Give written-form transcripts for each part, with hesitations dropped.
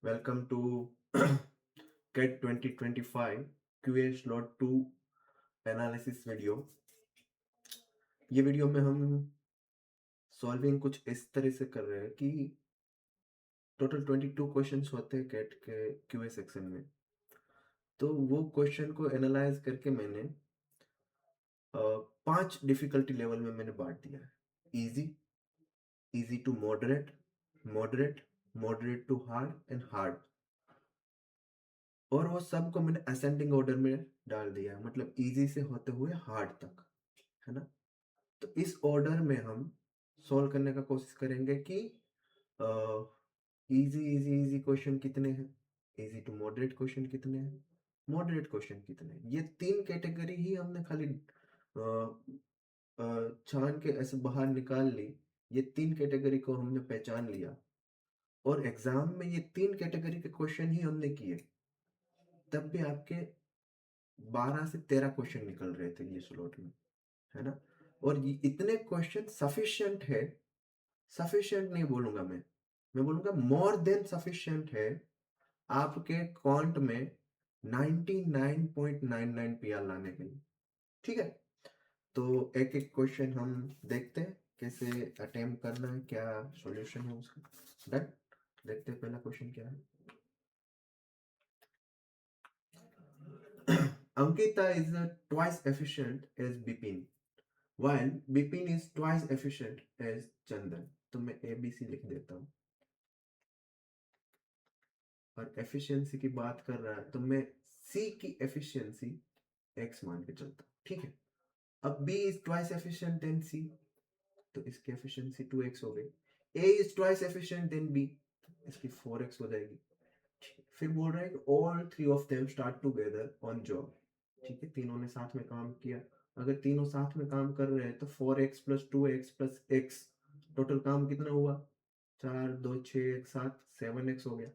Welcome to CAT 2025 QA Slot 2 analysis video. ये video में हम सॉल्विंग कुछ इस तरह से कर रहे हैं कि टोटल 22 क्वेश्चंस होते हैं कैट के क्यूए सेक्शन में। तो वो क्वेश्चन को एनालाइज करके मैंने 5 डिफिकल्टी लेवल में मैंने बांट दिया है। Easy, easy to moderate, moderate, moderate to hard and hard. और वो सबको मैंने असेंडिंग ऑर्डर में डाल दिया है, मतलब इजी से होते हुए हार्ड तक, है ना। तो इस ऑर्डर में हम सॉल्व करने का कोशिश करेंगे कि इजी इजी इजी क्वेश्चन कितने हैं, इजी टू मॉडरेट क्वेश्चन कितने हैं, मॉडरेट क्वेश्चन कितने हैं। ये 3 कैटेगरी ही हमने खाली छान के ऐसे बाहर निकाल ली। ये 3 कैटेगरी को हमने पहचान लिया और एग्जाम में ये 3 कैटेगरी के क्वेश्चन ही हमने किए, तब भी आपके 12 से 13 क्वेश्चन निकल रहे थे ये स्लॉट में, है ना। और ये इतने क्वेश्चन सफिशिएंट है, सफिशिएंट नहीं बोलूंगा मैं बोलूंगा मोर देन सफिशिएंट है आपके क्वांट में 99.99 पीआर लाने के लिए। ठीक है, तो एक एक क्वेश्चन हम देखते हैं कैसे अटेम्प्ट करना है, क्या सॉल्यूशन है उसका। डन, देखते हैं पहला क्वेश्चन क्या है। Ankita is twice efficient as Bipin, while Bipin is twice efficient as Chandan। तो मैं ABC लिख देता हूँ और एफिशिएंसी की बात कर रहा है तो मैं C की एफिशिएंसी X मान के चलता हूँ। ठीक है, अब B is twice efficient than C, तो इसकी एफिशिएंसी 2x हो गई। A is twice efficient than B, इसकी 4x हो जाएगी। फिर बोल रहा है कि all three of them start together on job। ठीक है, तीनों ने साथ में काम किया। अगर तीनों साथ में काम कर रहे हैं तो 4x plus 2x plus x, total काम कितना हुआ? 4 2 6 1 7 7x हो गया।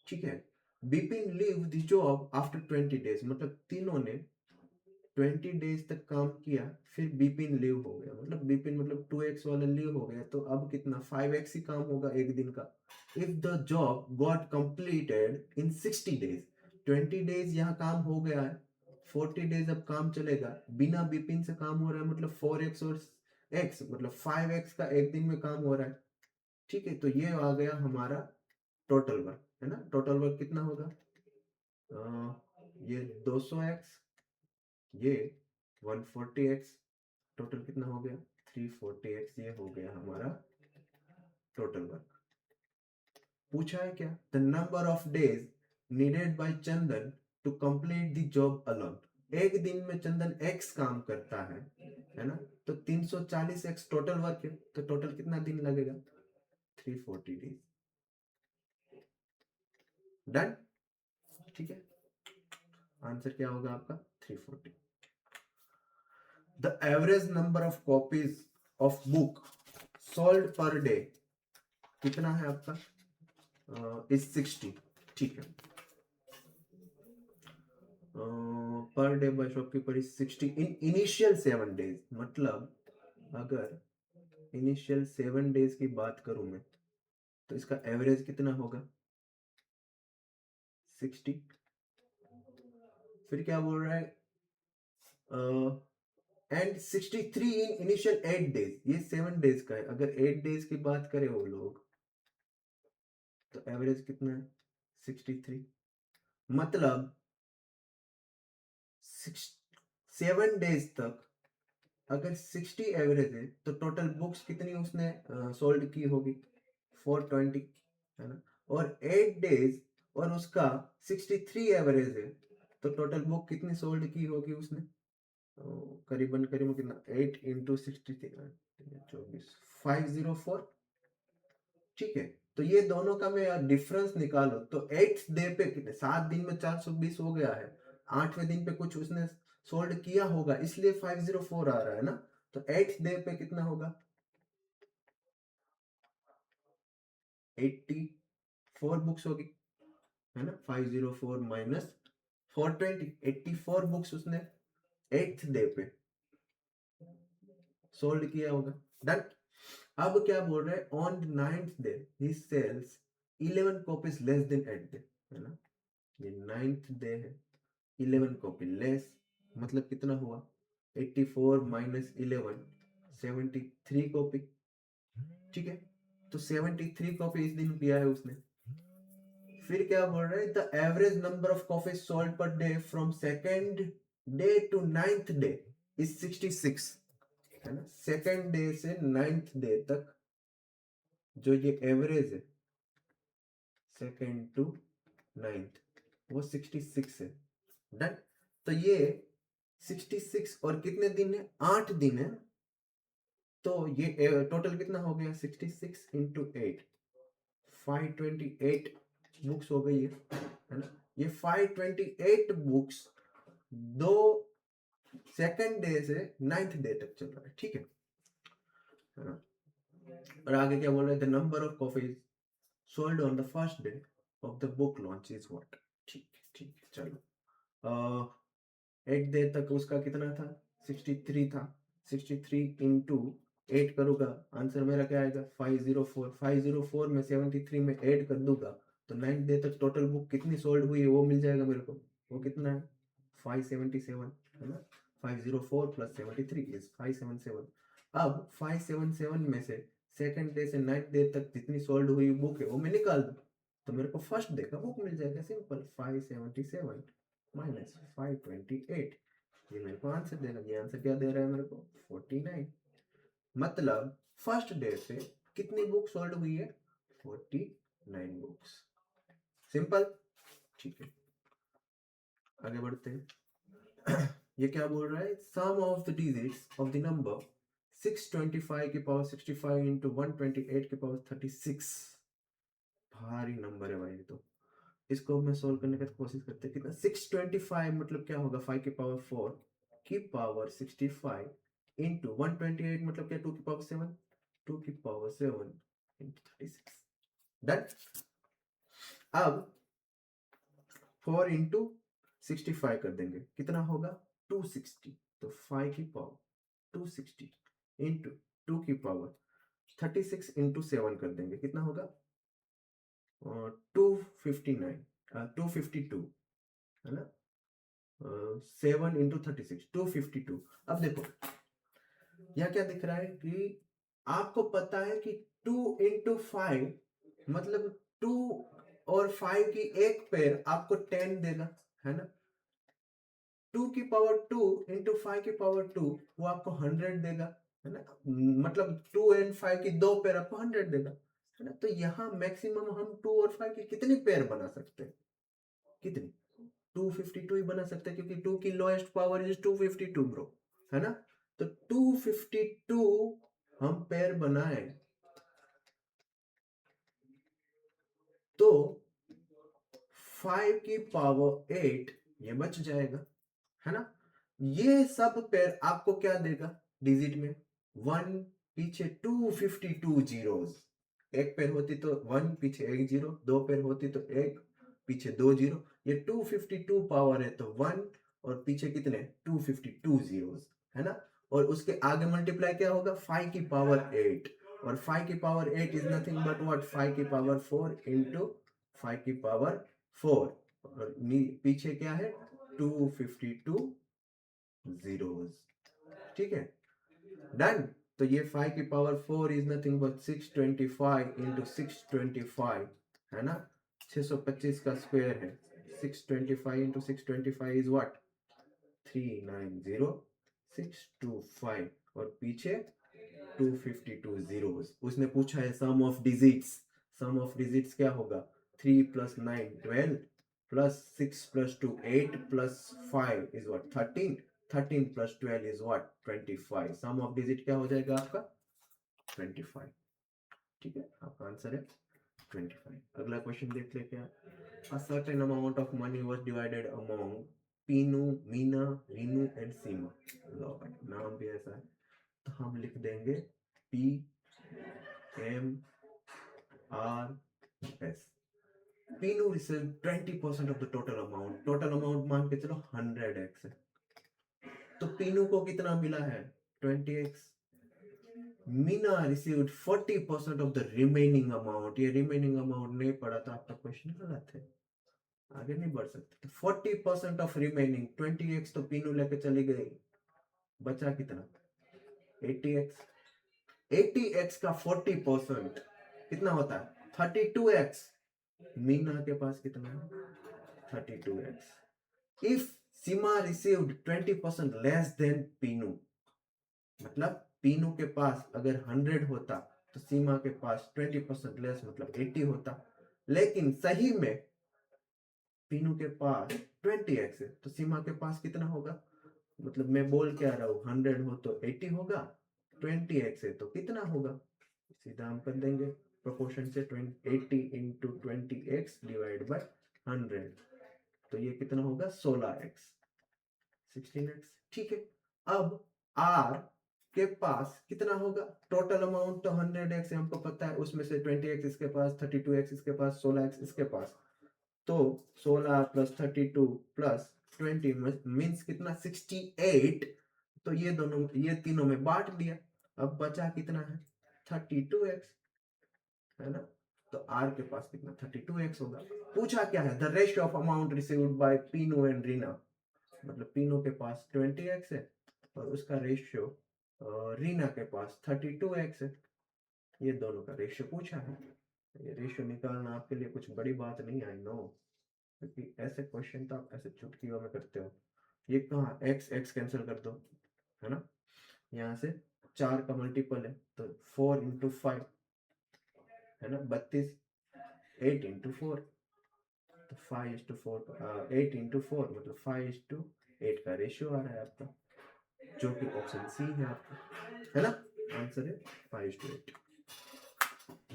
ठीक है, Bipin leave the job after 20 days, मतलब तीनों ने 20 डेज तक काम किया, फिर बिपिन लीव हो गया, मतलब बिपिन मतलब 2x वाला लीव हो गया, तो अब कितना 5x ही काम होगा एक दिन का। If the job got completed in 60 days, 20 days यहाँ काम हो गया है, 40 डेज अब काम चलेगा, बिना बिपिन से काम हो रहा है, मतलब 4x और x मतलब 5x का एक दिन में काम हो रहा है। ठीक है, तो ये आ गया हमारा टोटल वर्क, है ना। टोटल वर्क कितना होगा? ये 200x, ये 140x, टोटल कितना हो गया? 340x। ये हो गया हमारा टोटल वर्क। पूछा है क्या? The number of days needed by Chandan to complete the job alone. एक दिन में चंदन x काम करता है ना, तो 340x टोटल वर्क है, तो टोटल कितना दिन लगेगा? 340 डेज। डन, ठीक है, आंसर क्या होगा आपका? 340। The average number of copies of book sold per day कितना है आपका? इज 60। ठीक है, per day by shopkeeper is 60 in initial 7 days, मतलब अगर इनिशियल 7 डेज की बात करूं मैं तो इसका एवरेज कितना होगा? 60। फिर क्या बोल रहा है? एंड 63 इन इनिशियल 8 डेज, ये 7 डेज का है। अगर 8 डेज की बात करें वो लोग, तो एवरेज कितना है? 63। मतलब 7 डेज तक अगर 60 एवरेज है तो टोटल बुक्स कितनी उसने सोल्ड की होगी? 420, है ना। और 8 डेज और उसका 63 एवरेज है, तो टोटल बुक कितनी सोल्ड की होगी उसने? करीबन करीबन कितना? 8 इंटू 63, 24, 504। ठीक है, तो ये दोनों का मैं डिफरेंस निकालो तो 8th डे पे कितने, 7 दिन में 420 हो गया है, 8वें दिन पे कुछ उसने सोल्ड किया होगा, इसलिए 504 आ रहा है ना। तो 8th डे पे कितना होगा? 84 बुक्स होगी, है ना। 504 माइनस 420, 84 बुक्स उसने 8th डे पे सोल्ड किया होगा। डन। अब क्या बोल रहे हैं? ऑन 9th डे ही sells 11 copies less than 8 day, है ना, ये 9th डे है, 11 कॉपी लेस, मतलब कितना हुआ 84 माइनस 11 73 कॉपी, ठीक है, तो 73 कॉपी इस दिन किया है उसने। फिर क्या बोल रहे हैं, the average number of coffee sold per day from second day to 9th day is 66, है ना, सेकेंड डे से 9th डे तक जो ये एवरेज है सेकेंड टू 9th वो 66 है, डन। तो ये 66 और कितने दिन है, 8 दिन है, तो ये टोटल कितना हो गया 66 इंटू 8, 528 बुक्स हो गई है ना, ये 528 बुक्स दो सेकेंड डे से 9th डे तक चल रहा है, ठीक है ना। और आगे क्या बोल रहे हैं, the number of coffees sold on the first day of the book launch is what, ठीक है चलो, 8 डे तक उसका कितना था 63 था, 63 इंटू 8 करूंगा, आंसर मेरा क्या आएगा 504, 504 में 73 में ऐड कर दूंगा तो 9th डे तक टोटल बुक कितनी सोल्ड हुई है वो मिल जाएगा मेरे को, वो कितना है 577, है ना, 504 प्लस 73 इज 577। अब 577 में से सेकंड डे से 9th डे तक जितनी सोल्ड हुई बुक है वो मैं निकाल दूं तो मेरे को फर्स्ट डे का बुक मिल जाएगा, सिंपल 577 माइनस 528, ये मेरे को आंसर देगा, ये आंसर क्या दे रहा है मेरे को 49, मतलब फर्स्ट डे से कितनी बुक सोल्ड हुई है 49 बुक्स, सिंपल, ठीक है आगे बढ़ते हैं। ये क्या बोल रहा है, sum of the digits of the number 625 की पावर 65 इंटू 128 की पावर 36, भारी नंबर है भाई, तो इसको मैं सोल्व करने का कोशिश करते हैं, कितना 625 मतलब क्या होगा 5 की पावर 4 की पावर 65 इंटू 128 मतलब क्या 2 की पावर 7, 2 की पावर 7 इंटू 36, डन। अब 4 इंटू 65 कर देंगे, कितना होगा 260, तो 5 की पावर 260 इंटू 2 की पावर 36 इंटू 7 कर देंगे, कितना होगा 259, 252, है ना, 7 इंटू 36 252। अब देखो यह क्या दिख रहा है कि आपको पता है कि 2 इंटू 5 मतलब 2 और 5 की एक पेयर आपको 10 देगा, है ना, 2 की पावर 2 इंटू 5 की पावर 2 वो आपको 100 देगा, है ना, मतलब 2 एंड 5 की दो पेयर आपको 100 देगा, है ना, तो यहाँ मैक्सिमम हम 2 और 5 की कितनी पेयर बना सकते हैं, कितनी 252 ही बना सकते हैं क्योंकि 2 की लोएस्ट पावर इज 252 ब्रो, है ना, तो 252 हम पेयर बनाए तो 5 की पावर 8 ये बच जाएगा, है ना, ये सब पेयर आपको क्या देगा डिजिट में 1 पीछे 252 जीरोस, एक पेयर होती तो 1 पीछे एक जीरो, दो पेयर होती तो एक पीछे दो जीरो, ये 252 पावर है तो 1 और पीछे कितने 252 जीरोस, है ना, और उसके आगे मल्टीप्लाई क्या होगा 5 की पावर 8, और 5 की power 8 is nothing but what 5 की पावर 4 इंटू 5 की पावर 4, और पीछे क्या है 252 जीरोस, ठीक है, डन। तो ये 5 की power 4 is nothing but 625 into 625, है ना, 625 का स्क्वायर है, 625 इंटू 625 इज व्हाट 390625, और पीछे 252 जीरोस, उसने पूछा है sum of digits, sum of digits क्या होगा 3 plus 9 12 plus 6 plus 2 8 plus 5 is what 13, 13 plus 12 is what 25, sum of digit क्या हो जाएगा आपका 25, ठीक है, आपका आंसर है 25। अगला क्वेश्चन देख लेते हैं, a certain amount of money was divided among Pinu, Meena, Rinu and Seema, lord नाम भी ऐसा है तो हम लिख देंगे P M R S। Pinu receive 20% of the total amount, total amount मान के चलो 100x है, तो पीनू को कितना मिला है 20x, Meena received 40% of the remaining amount. ये रिमेनिंग अमाउंट नहीं पड़ा तो आपका क्वेश्चन गलत है, आगे नहीं बढ़ सकते। तो 40% ऑफ रिमेनिंग 20x तो पीनू लेके चली गई, बचा कितना 80x। 80x का 40% कितना होता है 32x। मीना के पास कितना है 32x। If Seema received 20% less than Pinu, मतलब पीनू के पास अगर 100 होता तो सीमा के पास 20% लेस मतलब 80 होता, लेकिन सही में पीनू के पास 20x है तो सीमा के पास कितना होगा, मतलब मैं बोल क्या रहा हूँ 100 हो तो 80 होगा, 20x है तो कितना होगा, सीधा हम कर देंगे प्रोपोर्शन से 80 इंटू 20x डिवाइड बाय 100, तो ये कितना होगा 16x 16x। ठीक है, अब r के पास कितना होगा, टोटल अमाउंट तो 100x है हमको पता है, उसमें से 20x इसके पास, 32x इसके पास, 16x इसके पास, तो 16 प्लस 32 प्लस 20 मीन्स कितना 68। तो ये दोनों ये तीनों में बांट दिया, अब बचा कितना है 32x, है ना। तो r के पास कितना 32x होगा। पूछा क्या है the ratio of amount received by Pinu and Rina, मतलब पीनू के पास 20x है और उसका रेशियो रीना के पास 32x है, ये दोनों का रेशियो पूछा है। ये रेशियो निकालना आपके लिए कुछ बड़ी बात नहीं, आई नो, क्योंकि ऐसे क्वेश्चन तो आप ऐसे चुटकियों में करते हो। ये कहाँ x x कैंसिल कर दो, है ना, यहाँ से 4 का मल्टीपल है तो 4 इंटू 5 है ना 32, 8 इंटू 4 तो 5:4, 8 इंटू 4 मतलब 5:8 का रेशियो आ रहा है आपका, जो कि ऑप्शन सी है आपका, है ना, आंसर है 5:8।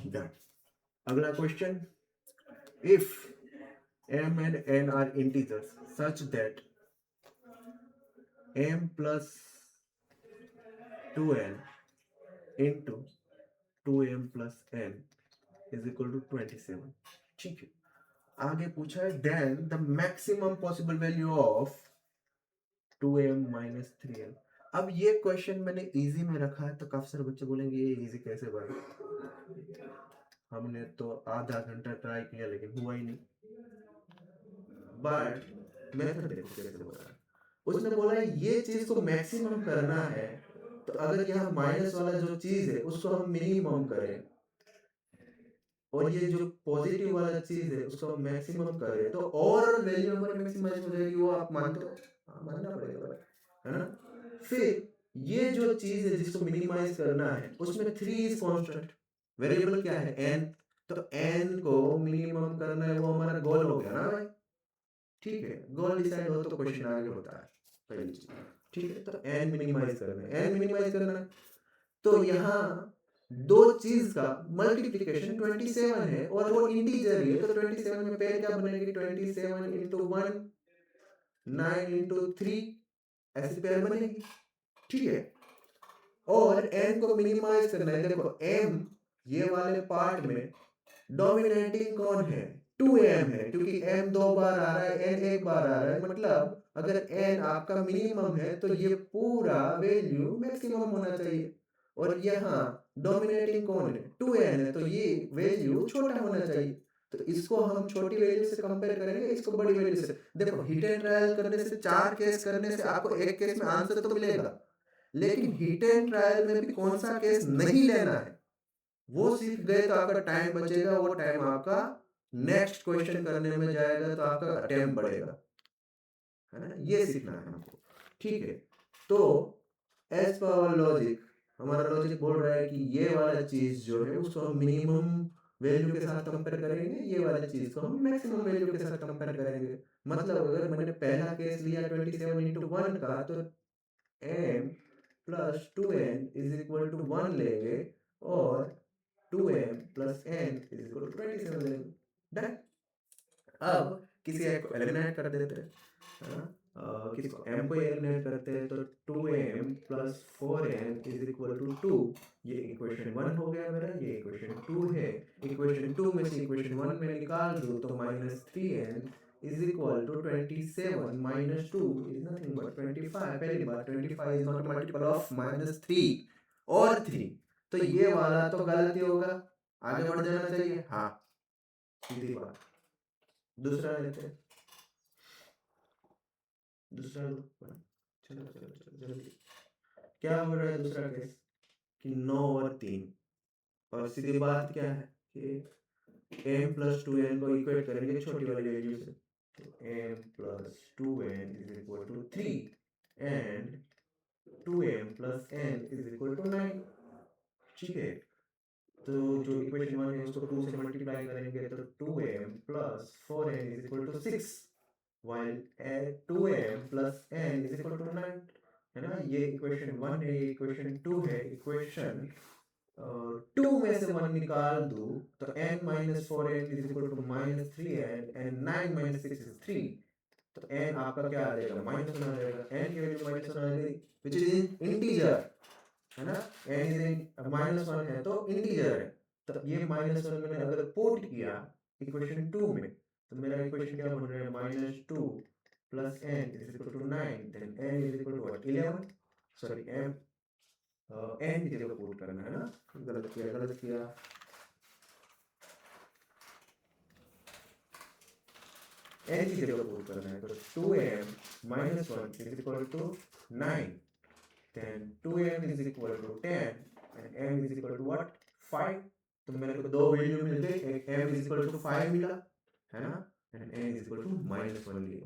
डन। अगला question, if m and n are integers such that m plus 2n into 2m plus n is equal to 27। ठीक है, आगे पूछा है then the maximum possible value of 2m minus 3n। अब ये क्वेश्चन मैंने इजी में रखा है तो काफी सारे बच्चे बोलेंगे ये इजी कैसे बना, हमने तो आधा घंटा ट्राई किया लेकिन हुआ ही नहीं, बट मेथड देखो कैसे बोला है। उसने बोला ये चीज को मैक्सिमम करना है तो अगर यहाँ माइनस वाला जो चीज है उसको हम मिनिमम करें और ये जो पॉजिटिव वाला चीज है उसको हम मैक्सिमम करें तो और वैल्यू हमारी मैक्सिमाइज हो जाएगी, वो आप मानते हो, हाँ, मानना पड़ेगा भाई, है ना। फिर ये जो चीज है जिसको मिनिमाइज करना है उसमें 3 इज कांस्टेंट, वेरिएबल क्या है n, तो n को मिनिमम करना है, वो हमारा गोल हो गया ना भाई। ठीक है, गोल डिसाइड हो तो क्वेश्चन आगे होता है, पहली चीज। ठीक है, तो n मिनिमाइज करना है, n मिनिमाइज करना है तो यहाँ दो चीज का मल्टीप्लिकेशन 27 है और वो इंटीजर है तो 27 में पेयर क्या बनेगी 27 इंटू 1 9 इंटू 3 ऐसी पेयर बनेगी। ठीक है, और n को मिनिमाइज करना है, देखो m ये वाले पार्ट में डोमिनेटिंग कौन है 2m है, क्योंकि m 2 बार आ रहा है n 1 बार आ रहा है, मतलब अगर n आपका मिनिमम है तो ये पूरा वैल्यू मैक्सिमम होना चाहिए, और यहाँ डोमिनेटिंग कौन है 2n है तो ये वैल्यू छोटा होना चाहिए, तो इसको हम छोटी वैल्यू से कंपेयर करेंगे इसको बड़ी वैल्यू से। देखो हिट एंड ट्रायल करने से 4 केस करने से आपको एक केस में आंसर तो मिलेगा, लेकिन हिट एंड ट्रायल में भी कौन सा केस नहीं लेना है वो सीख गए तो आपका टाइम बचेगा, वो टाइम आपका नेक्स्ट क्वेश्चन करने में जाएगा तो आपका अटेम्प्ट बढ़ेगा, है ना, ये सीखना है हमको। ठीक है, तो एज पर आवर लॉजिक हमारा लॉजिक बोल रहा है कि ये वाला चीज जो है उसको हम मिनिमम वैल्यू के साथ कंपेयर करेंगे, ये वाला चीज को हम मैक्सिमम वैल्यू के साथ कंपेयर करेंगे। मतलब अगर मैंने पहला केस लिया 27 इंटू 1 का तो m plus 2n is equal to 1 लेंगे और 2m plus n is equal to 27 लेंगे। डन। अब किसी एक को एलिमिनेट कर देते हैं, हाँ, किसको m को एलिमिनेट करते हैं तो 2m plus 4n is equal to 2, ये इक्वेशन 1 हो गया मेरा, ये इक्वेशन 2 है। इक्वेशन 2 में से इक्वेशन 1 में निकाल दो तो minus 3n is equal to 27 minus 2 is nothing but 25। पहली बात 25 is not a multiple of minus 3 और 3, तो ये वाला तो गलत ही होगा, आगे बढ़ जाना चाहिए। हाँ, सीधी बात। दूसरा लेते हैं, दूसरा लो। चलो चलो चलो जल्दी। क्या बोल रहा है दूसरा केस कि 9/3, और सीधी बात क्या है कि m + 2n को इक्वेट करेंगे छोटी वाली वैल्यू से, तो m + 2n = 3 and 2m + n = 9। ठीक है, तो जो इक्वेशन 1 है उसको 2 से मल्टीप्लाई करेंगे तो 2m + 4n = 6, while 2m + n = 9, है ना। ये इक्वेशन 1 है, ये इक्वेशन 2 है। इक्वेशन 2 में से 1 निकाल दूं तो n - 4n = -3n, and 9 - 6 is 3, तो n आपका क्या आ जाएगा, -1 आ जाएगा। n की वैल्यू -1 आ गई, विच इज इंटीजर, है ना। n इज -1 है तो इंटीजर है, तब ये -1 मैंने अगर पुट किया इक्वेशन 2 में, तो मेरा इक्वेशन क्या बन रहा है, -2 + n = 9, then n = 11, sorry m n की जगह पुट करना है ना, गलत किया गलत किया। n की जगह पुट करना है, तो 2m - 1 = 9, then 2m = 10 and m what, 5। तो मेरे को दो वैल्यू मिल गए, एक m = 5 मिला, है ना, and n =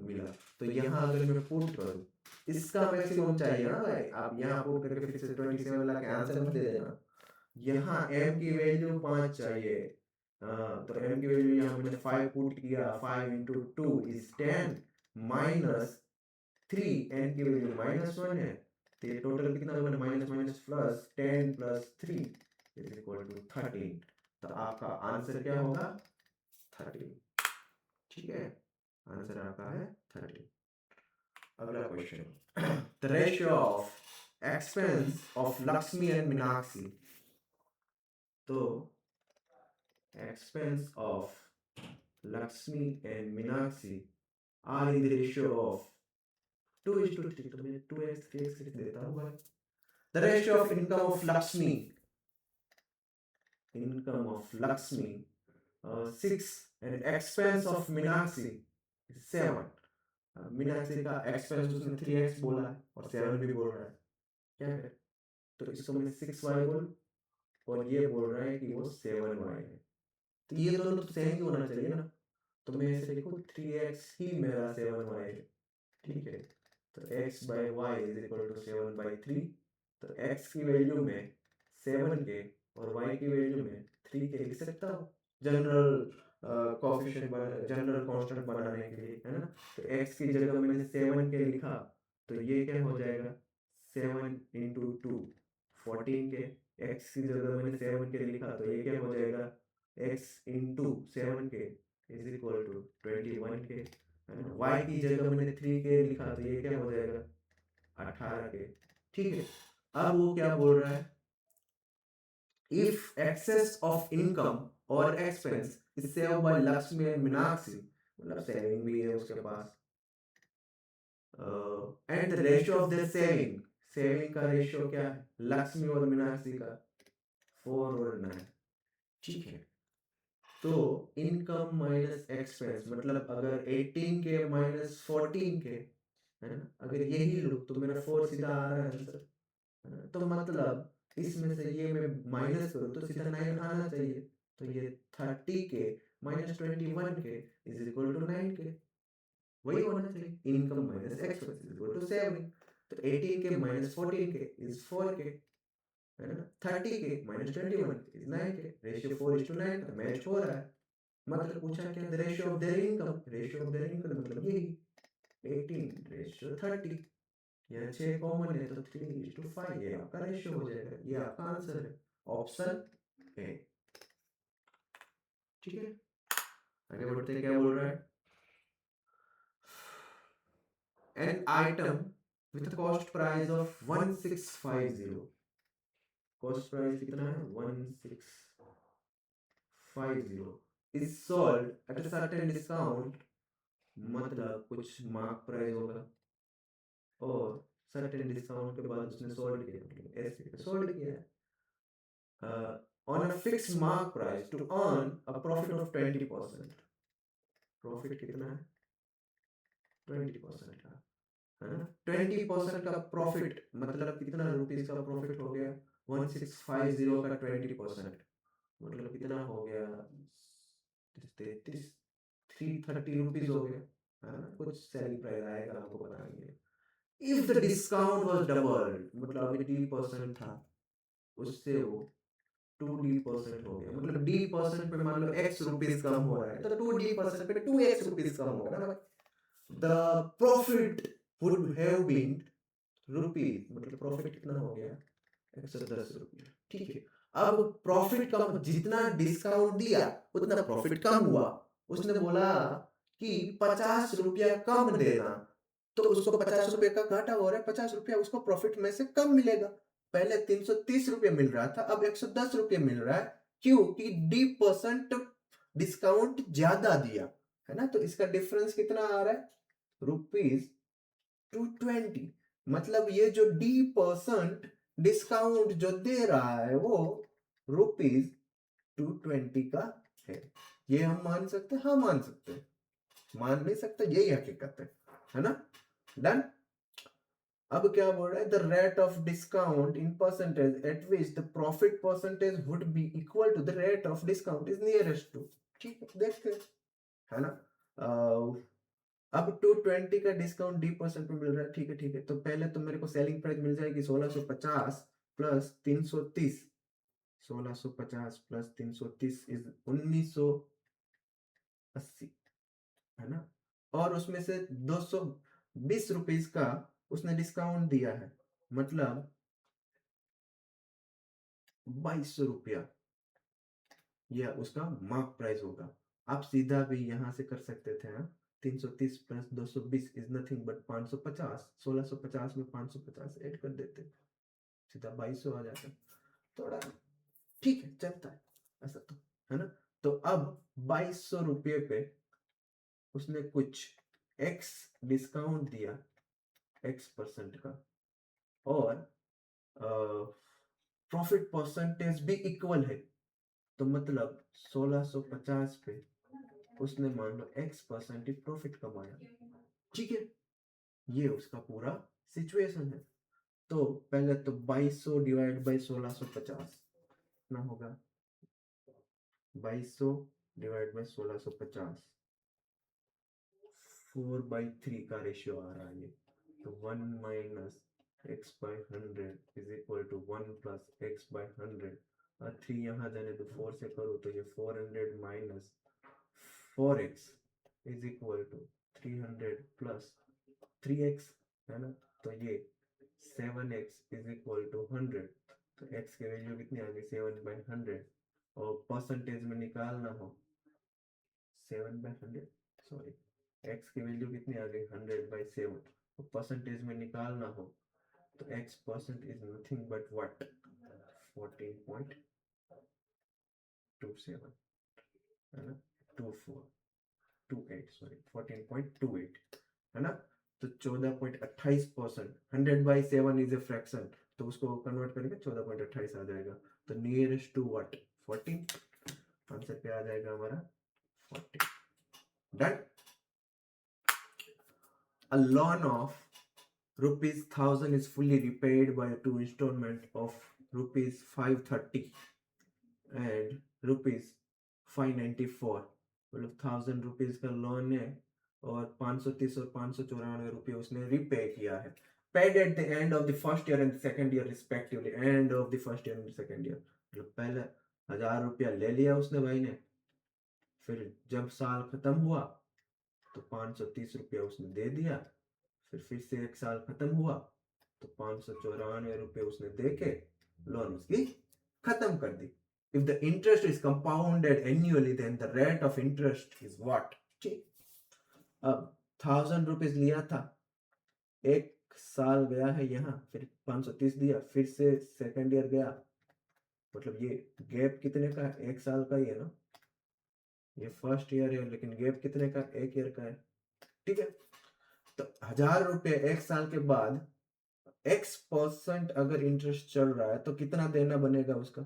मिला। तो यहाँ अगर मैं पुट करूँ, इसका मैक्सिमम चाहिए ना भाई, आप यहाँ पुट करके फिर से 27 ला के आंसर मत दे देना। यहाँ m की वैल्यू 5 चाहिए, तो m की वैल्यू यहाँ मैंने 5 पुट किया, 5 × 2 is 10 minus 3, n की वैल्यू -1 है, तो ये टोटल कितना बना, माइनस माइनस प्लस 10 + 3 = 13। तो आपका आंसर क्या होगा, 13। ठीक है, आंसर आपका है 13। अगला question, the ratio of expense of Lakshmi and Meenakshi. तो expense of Lakshmi and Meenakshi are in the ratio of 2:3, तो मैं 2x 3x लिख देता हूँ भाई। The ratio of income of Lakshmi, 6, and expense of Meenakshi is 7। Meenakshi का एक्सपेंस उसने 3x बोला है और 7 भी बोल रहा है, क्या है, तो इसको मैं 6y बोल, और ये बोल रहा है कि वो 7y है, तो ये दोनों तो सेम ही होना चाहिए ना, तो मैं इसे लिखूँ 3x ही मेरा 7y है। ठीक है, तो x/y = 7/3, तो x की वैल्यू में 7 के और y की वैल्यू में 3 के लिख सकता हूँ, जनरल कोएफिशिएंट जनरल कांस्टेंट बनाने के लिए, है ना। तो x की जगह मैंने 7 के लिखा, तो ये क्या हो जाएगा, 7 × 2 14 के, x की जगह मैंने 7 के लिखा, तो ये क्या हो जाएगा, x × 7 के = 21 के, y की जगह मैंने 3 के लिखा, तो ये क्या हो जाएगा, 18 के। ठीक है, अब वो क्या बोल रहा है, इफ एक्सेस ऑफ इनकम और expense is saved by Lakshmi and Meenakshi, मतलब सेविंग भी है उसके पास, and the ratio of their saving, saving का रेशियो क्या है लक्ष्मी और मीनाक्षी का, 4 और 9। ठीक है, तो इनकम माइनस एक्सपेंस, मतलब अगर 18 के माइनस 14 के, है ना, अगर यही लो तो मेरा 4 सीधा आ रहा है आंसर, है ना। तो मतलब इसमें से ये मैं माइनस करूँ तो सीधा 9 आना चाहिए, तो ये 30 के माइनस 21 के = 9 के, वही होना चाहिए, इनकम माइनस एक्सपेंस = सेविंग। तो 18 के माइनस 14 के इज 4 के, है ना, 30 के माइनस 21 इज 9 के, रेशियो 4:9 का मैच हो रहा है। मतलब पूछा क्या, the ratio of there income, ratio of there income मतलब यही 18:30, यहाँ 6 कॉमन है तो 3:5, ये आपका रेशियो हो जाएगा, ये आपका आंसर है, ऑप्शन ए। ठीक है, आगे बढ़ते क्या बोल रहा है, an item with cost price of 1650, cost price कितना है 1650, is sold at a certain discount, मतलब कुछ मार्क प्राइस होगा और सर्टेन डिस्काउंट के बाद उसने सोल्ड किया, मतलब एसपी पे सोल्ड किया है। on a fixed mark price to earn a profit of 20%. Profit कितना है? 20% का, है ना? 20% का प्रॉफिट मतलब कितना रुपीस का प्रॉफिट हो गया? 1650 का 20% मतलब कितना हो गया? 33 330 रुपीस हो गया, है ना? कुछ सेलिंग प्राइस आएगा, आपको पता नहीं है। If the discount was double, मतलब अभी 3% था, उससे वो 2D% हो गया, मतलब D% पे मान लो x रुपीस कम हो रहा है तो 2D% पे 2x रुपीस कम होगा ना भाई। The profit would have been rupees, मतलब प्रॉफिट कितना हो गया? 110 रुपया। ठीक है, अब प्रॉफिट कम, जितना डिस्काउंट दिया उतना प्रॉफिट कम हुआ। उसने बोला कि 50 रुपया कम देना, तो उसको 50 रुपये का घाटा हो रहा है, 50 रुपया उसको प्रॉफिट में से कम मिलेगा। पहले 330 रुपये मिल रहा था, अब 110 रुपये मिल रहा है। क्यों? कि D% डिस्काउंट ज्यादा दिया, है ना? तो इसका डिफरेंस कितना आ रहा है? ₹220। मतलब ये जो D% डिस्काउंट जो दे रहा है वो ₹220 का है। ये हम मान सकते हैं? हाँ, मान सकते हैं। मान नहीं सकते, यही हकीकत है ना? डन। अब क्या बोल रहा है? The rate of discount in percentage at which the profit percentage would be equal to the rate of discount is nearest to. ठीक है, देखते हैं, है ना? अब 220 का डिस्काउंट D% पे मिल रहा है। ठीक है, ठीक है, तो पहले तो मेरे को सेलिंग प्राइस मिल जाएगी 1650 प्लस 330। 1650 प्लस 330 इज 1980, है ना? और उसमें से 220 रुपीस का उसने डिस्काउंट दिया है, मतलब 2200 रुपया यह उसका मार्क प्राइस होगा। आप सीधा भी यहां से कर सकते थे, हाँ? 330 प्लस 220 इज नथिंग बट 550। 1650 में 550 ऐड कर देते, सीधा 2200 आ जाता। थोड़ा ठीक है, चलता है ऐसा तो, है ना? तो अब 2200 रुपये पे उसने कुछ x डिस्काउंट दिया, x% का, और प्रॉफिट परसेंटेज भी इक्वल है। तो मतलब 1650 पे उसने मान लो x% प्रॉफिट कमाया। ठीक है, ये उसका पूरा सिचुएशन है। तो पहले तो 2200 डिवाइड बाई 1650 ना होगा, 2200 डिवाइड बाई 1650, 4/3 का रेशियो आ रहा है ये। तो 1 minus x by 100 is equal to 1 plus x by 100, और 3 यहाँ जाने तो 4 से करो तो ये 400 minus 4x is equal to 300 plus 3x, है ना? तो ये 7x इज इक्वल टू 100। तो x की वैल्यू कितनी आ गई? 7/100। और परसेंटेज में निकालना हो 7/100, सॉरी, x की वैल्यू कितनी आ गई? 100/7। तो परसेंटेज में निकालना हो तो x% is nothing but what? 14.27, है ना? 2428, सॉरी 14.28, है ना? तो 14.28%, 100/7 इज ए फ्रैक्शन, तो उसको कन्वर्ट करेंगे 14.28 आ जाएगा। तो नियरेस्ट टू व्हाट? 14। आंसर पे आ जाएगा हमारा 40। Done. A loan of ₹1000 is fully repaid by 2 installment of ₹530 and ₹594। मतलब 1000 रुपीज का लोन है और 530 और 594 रुपये उसने रिपे किया है। Paid at the end of the first year and second year respectively. End of the first year and second year, मतलब पहले 1000 रुपया ले लिया उसने भाई ने, फिर जब साल खत्म हुआ तो 530 रुपया उसने दे दिया, फिर से एक साल खत्म हुआ तो 594 रुपये उसने दे के लोन उसकी खत्म कर दी। If the interest is compounded annually then the rate of interest is what? ठीक, अब 1000 रुपीज लिया था, एक साल गया है यहाँ, फिर 530 दिया, फिर से सेकंड ईयर गया, मतलब ये गैप कितने का है? एक साल का ही है ना? ये फर्स्ट ईयर है लेकिन गैप कितने का? एक ईयर का है। ठीक है, तो 1000 रुपये एक साल के बाद x% अगर इंटरेस्ट चल रहा है तो कितना देना बनेगा उसका?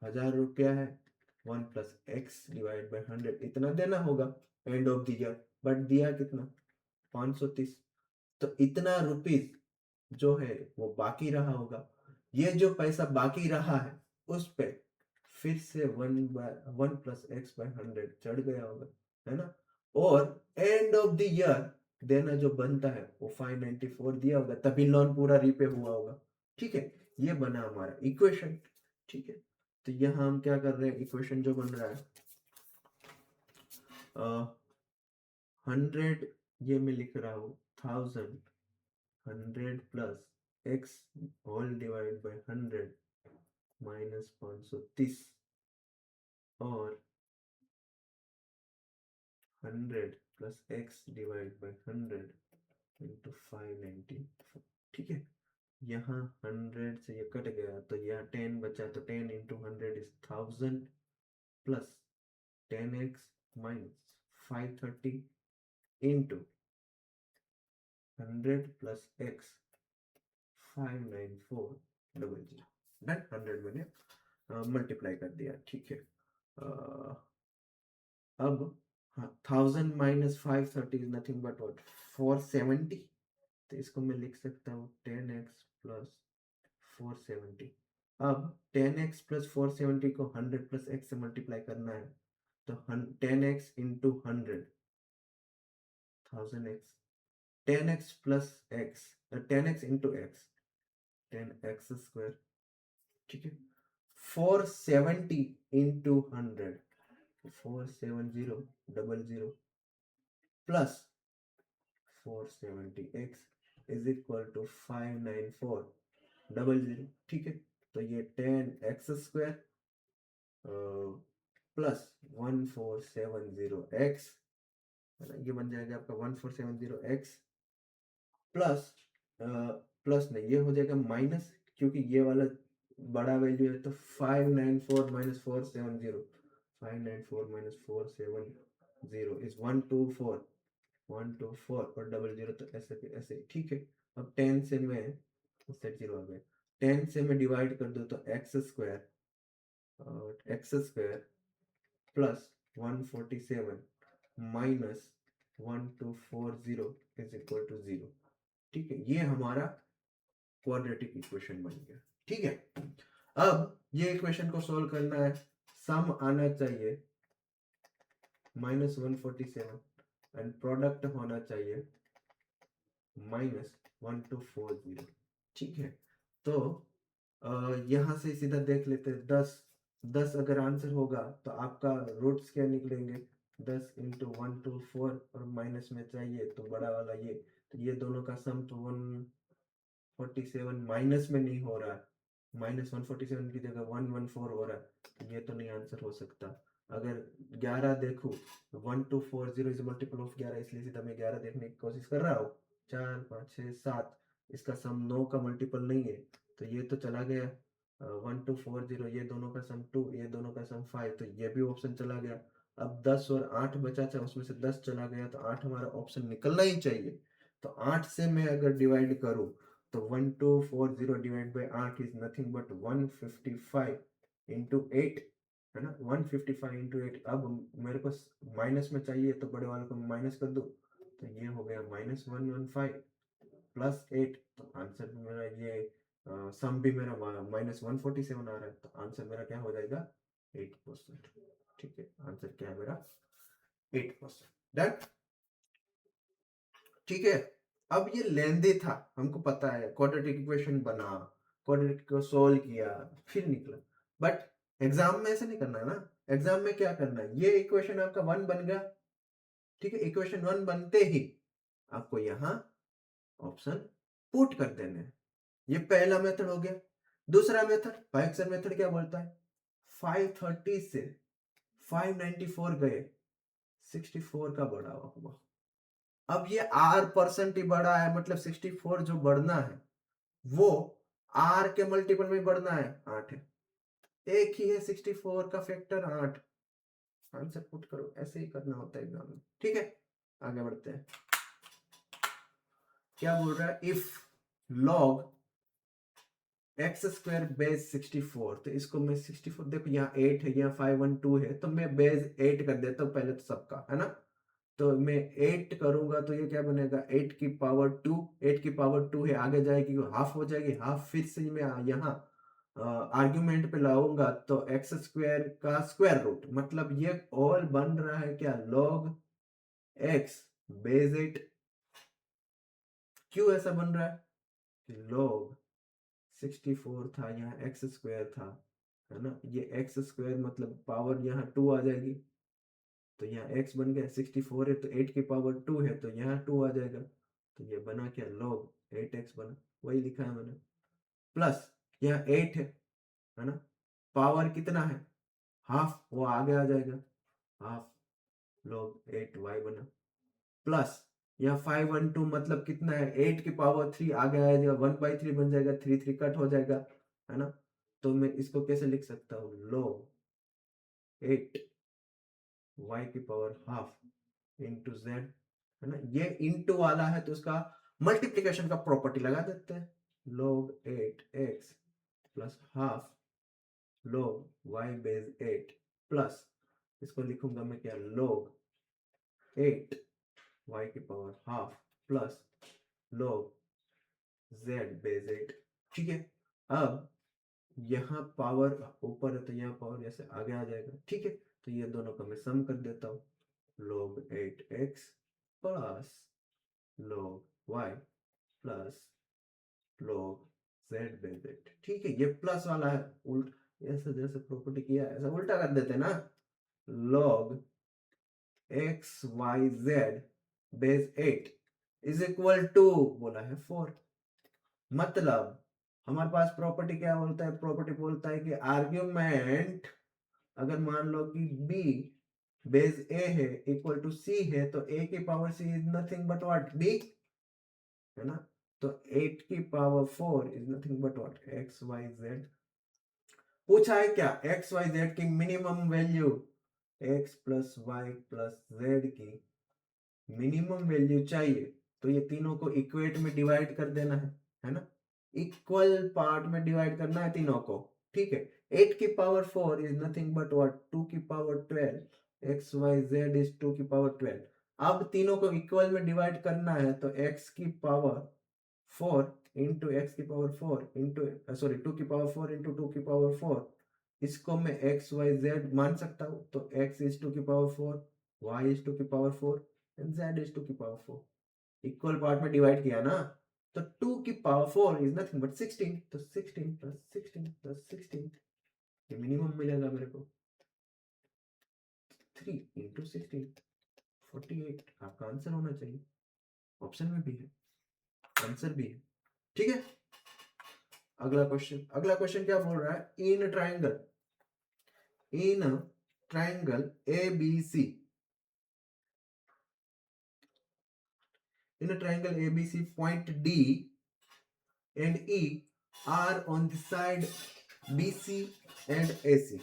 1000 रुपया है, 1 प्लस एक्स डिवाइड बाई 100 इतना देना होगा end of the year, but दिया कितना 530। तो इतना रुपीज जो है वो बाकी रहा होगा। ये जो पैसा बाकी रहा है उस पे फिर से 1 प्लस एक्स बाय 100 चढ़ गया होगा, है ना। और एंड ऑफ द ईयर देना जो बनता है वो 594 दिया होगा, तभी लोन पूरा रीपे हुआ होगा। ठीक है, ये बना हमारा इक्वेशन। ठीक है, तो यहाँ हम क्या कर रहे हैं, इक्वेशन जो बन रहा है 100, ये मैं लिख रहा हूँ 1000, 100 plus x whole divide by 100 minus 530 और 100 plus x divide by 100 into 594। ठीक है, यहाँ 100 से ये कट गया तो यहाँ 10 बचा, तो 10 into 100 is 1000 plus 10x minus 530 into 100 plus x 59400। Done, 100 मैंने मल्टीप्लाई कर दिया। ठीक है, अब 1000 minus 530 is nothing but what 470। तो इसको मैं लिख सकता हूँ 10x प्लस 470। अब 10x प्लस 470 को 100 प्लस x से मल्टीप्लाई करना है, तो 10x into 100 1000x, 10x plus x 10x into x 10x square. ठीक है, 470 into 100 47000 plus 470x is equal to 59400। ठीक है, तो ये 10x स्क्वायर प्लस 1470x, है ना, ये बन जाएगा आपका 1470x प्लस प्लस नहीं, ये हो जाएगा माइनस, क्योंकि ये वाला बड़ा वैल्यू है, तो 594 माइनस 470, 594 माइनस 470 इज 124, 124 और 00, तो ऐसे पे ऐसे। ठीक है, अब 10 से मैं सेट 0 आ गया, 10 से मैं डिवाइड कर दूं तो x square plus 147 minus 1240 is equal to 0। ठीक है, ये हमारा क्वाड्रेटिक इक्वेशन बन गया। ठीक है, अब ये इक्वेशन को सोल्व करना है, सम आना चाहिए -147 एंड प्रोडक्ट होना चाहिए -1240। ठीक है, तो यहां से सीधा देख लेते हैं, 10 अगर आंसर होगा तो आपका रूट्स क्या निकलेंगे, 10 इंटू 124 और माइनस में चाहिए तो बड़ा वाला ये, तो ये दोनों का सम तो 147 माइनस में नहीं हो रहा है, -147 की जगह 114 हो रहा है, तो ये तो नहीं आंसर हो सकता। अगर 11 देखूं तो 1240 इज मल्टीपल ऑफ 11, इसलिए सीधा मैं 11 देखने की कोशिश कर रहा हूँ। 4 5 6 7, इसका सम 9 का मल्टीपल नहीं है, तो ये तो चला गया। 1240, ये दोनों का सम 2, ये दोनों का सम 5, तो ये भी ऑप्शन चला गया। अब 10 और 8 बचा था, उसमें से 10 चला गया, तो 8 हमारा ऑप्शन निकलना ही चाहिए। तो 8 से मैं अगर डिवाइड करूं तो 1240 divide by 8 is nothing but 155 into 8, है ना, 155 इंटू 8। अब मेरे को माइनस में चाहिए, तो बड़े वाले को माइनस कर दो, तो ये हो गया -115 प्लस 8, तो आंसर मेरा ये सम भी मेरा -147 आ रहा है, तो आंसर मेरा क्या हो जाएगा 8%। ठीक है, आंसर क्या है मेरा 8%। डन। ठीक है, अब ये लेंदी था, हमको पता है, क्वाड्रेटिक इक्वेशन बना, क्वाड्रेटिक को सोल्व किया, फिर निकला, बट एग्जाम में ऐसे नहीं करना है ना। एग्जाम में क्या करना है, ये इक्वेशन आपका 1 बन गया। ठीक है, इक्वेशन 1 बनते ही आपको यहाँ ऑप्शन पुट कर देने हैं। ये पहला मेथड हो गया। दूसरा मेथड, पाइक्सर मेथड क्या बोलता है, 530 से 594 गए, 64 का बढ़ा हुआ। अब ये r% ही बढ़ा है, मतलब 64 जो बढ़ना है वो r के मल्टीपल में बढ़ना है, 8 है, एक ही है 64 का फैक्टर 8। आंसर पुट करो, ऐसे ही करना होता है एग्जाम में। ठीक है, आगे बढ़ते हैं। क्या बोल रहा है, if log x square base 64, तो इसको मैं 64, देखो यहाँ 8 है, यहाँ 512 है, तो मैं बेस 8 कर देता हूँ पहले तो सबका, है ना। तो मैं 8 करूंगा तो ये क्या बनेगा, 8 की पावर 2, 8 की पावर 2 है, आगे जाएगी हाफ हो जाएगी, हाफ फिर से मैं यहाँ आर्ग्यूमेंट पे लाऊंगा तो एक्स स्क्वायर का स्क्वायर रूट, मतलब ये ऑल बन रहा है क्या, log x बेस 8। क्यों ऐसा बन रहा है, log 64 था, यहाँ एक्स स्क्वायर था, है ना, ये एक्स स्क्वायर मतलब पावर यहाँ 2 आ जाएगी, तो यहाँ x बन गया, 64 है तो 8 की पावर 2 है तो यहाँ 2 आ जाएगा, तो ये बना क्या, log 8x बना, वही लिखा है मैंने, प्लस यहाँ 8 है ना, पावर कितना है, हाफ, वो आगे आ जाएगा, हाफ log 8y बना, प्लस यहाँ 512 मतलब कितना है, 8 की पावर 3 आगे आ जाएगा, 1/3 बन जाएगा, 3 3 कट हो जाएगा, है ना। तो मैं इसको कैसे लिख सकता हूँ, log 8 y की पावर हाफ इंटू जेड, है ना, ये इंटू वाला है तो उसका मल्टीप्लीकेशन का प्रॉपर्टी लगा देते हैं, log 8x plus half log y base 8 plus, इसको लिखूंगा मैं क्या, log 8 y की power half plus log z base 8। ठीक है, अब यहाँ पावर ऊपर है तो यहाँ पावर जैसे आगे आ जाएगा, ठीक है, तो ये दोनों का मैं सम कर देता हूँ, log 8x plus log y plus log z base 8। ठीक है, ये प्लस वाला है, उल्ट ऐसे जैसे प्रॉपर्टी किया ऐसा उल्टा कर देते हैं ना, log x y z base 8 is equal to, बोला है 4, मतलब हमारे पास प्रॉपर्टी क्या बोलता है, प्रॉपर्टी बोलता है कि आर्ग्यूमेंट अगर मान लो कि b बेस a है इक्वल टू c है, तो a की power c is nothing but what, b, है ना, तो 8 की power 4 is nothing but what, x y z. पूछा है क्या, एक्स वाई जेड की minimum value, x plus y plus z की मिनिमम वैल्यू चाहिए, तो ये तीनों को इक्वेट में डिवाइड कर देना है ना, इक्वल पार्ट में डिवाइड करना है तीनों को, ठीक है। 8 की power 4 is nothing but what, 2 की power 12, x y z is 2 की पावर 12। अब तीनों को इक्वल में डिवाइड करना है तो x की पावर 4 इंटू एक्स की पावर 4 इंटू सॉरी 2 की पावर 4 इंटू 2 की पावर 4, इसको मैं एक्स वाई जेड मान सकता हूँ, तो x इज 2 की पावर 4, y इज 2 की पावर 4 एंड z इज 2 की पावर 4। इक्वल पार्ट में डिवाइड किया ना, तो 2 की पावर 4 इज नथिंग बट 16, तो 16 प्लस 16 प्लस 16, ये मिनिमम मिलेगा मेरे को, 3 इंटू 16 48, आपका आंसर होना चाहिए, ऑप्शन में भी है, आंसर भी है, ठीक है। अगला क्वेश्चन, अगला क्वेश्चन क्या बोल रहा है, in triangle ABC, in a triangle ABC, point D and E are on the side BC and AC,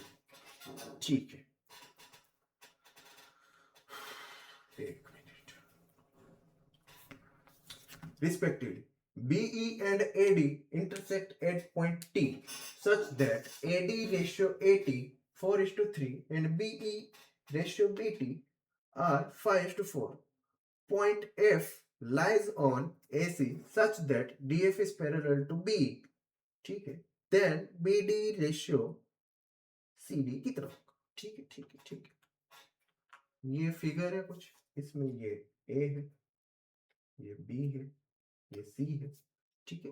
ठीक है, एक minute, respectively BE and AD intersect at point T such that AD ratio AT 4:3 and BE ratio BT are 5:4. Point F lies on AC such that DF is parallel to B, ठीक है, then BD ratio CD की तरफ, ठीक है, ठीक है, ठीक है, ये फिगर है कुछ, इसमें ये A है, ये B है, ये C है, ठीक है।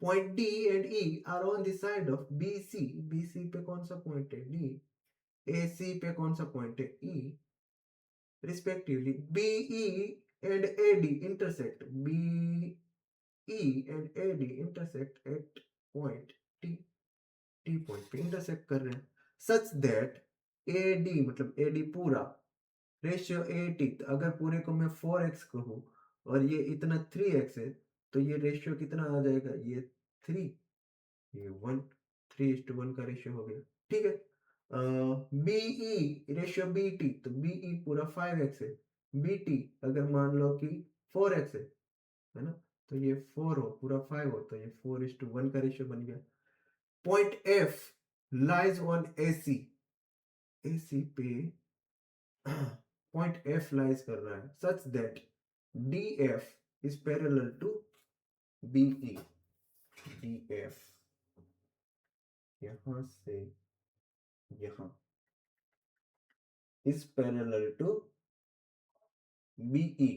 Point D and E are on the side of BC, BC पे कौन सा पॉइंट है, D, AC पे कौन सा पॉइंट है, E, respectively BE and AD intersect, BE and AD intersect at point T, T point पे इंटरसेक्ट कर रहे हैं, सच दैट AD मतलब AD पूरा रेशियो 80, अगर पूरे को मैं 4x कहूँ और ये इतना 3x है, तो ये रेशियो कितना आ जाएगा, ये 3, ये 1, 3:1 का रेशियो हो गया, ठीक है। BE रेशियो BT, तो BE पूरा 5x है, BT अगर मान लो कि 4x है ना, तो ये 4 हो पूरा 5 हो, तो ये 4:1 का रेशियो बन गया। Point F lies on AC, AC पे पॉइंट एफ लाइज कर रहा है such that DF is parallel to BE। DF यहां से यहां is parallel to BE,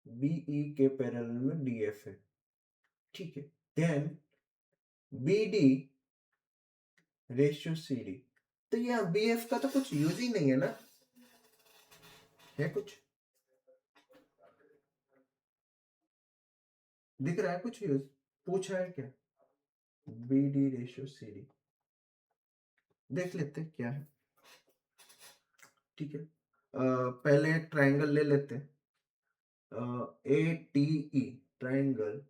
BE के पैरेलल में DF है, ठीक है। देन BD रेशियो CD, तो यहाँ BF का तो कुछ यूज ही नहीं है ना, है कुछ दिख रहा है कुछ यूज, पूछा है क्या? BD रेशियो CD देख लेते हैं क्या है, ठीक है। पहले एक ट्राइंगल ले लेते हैं, ATE ट्राइंगल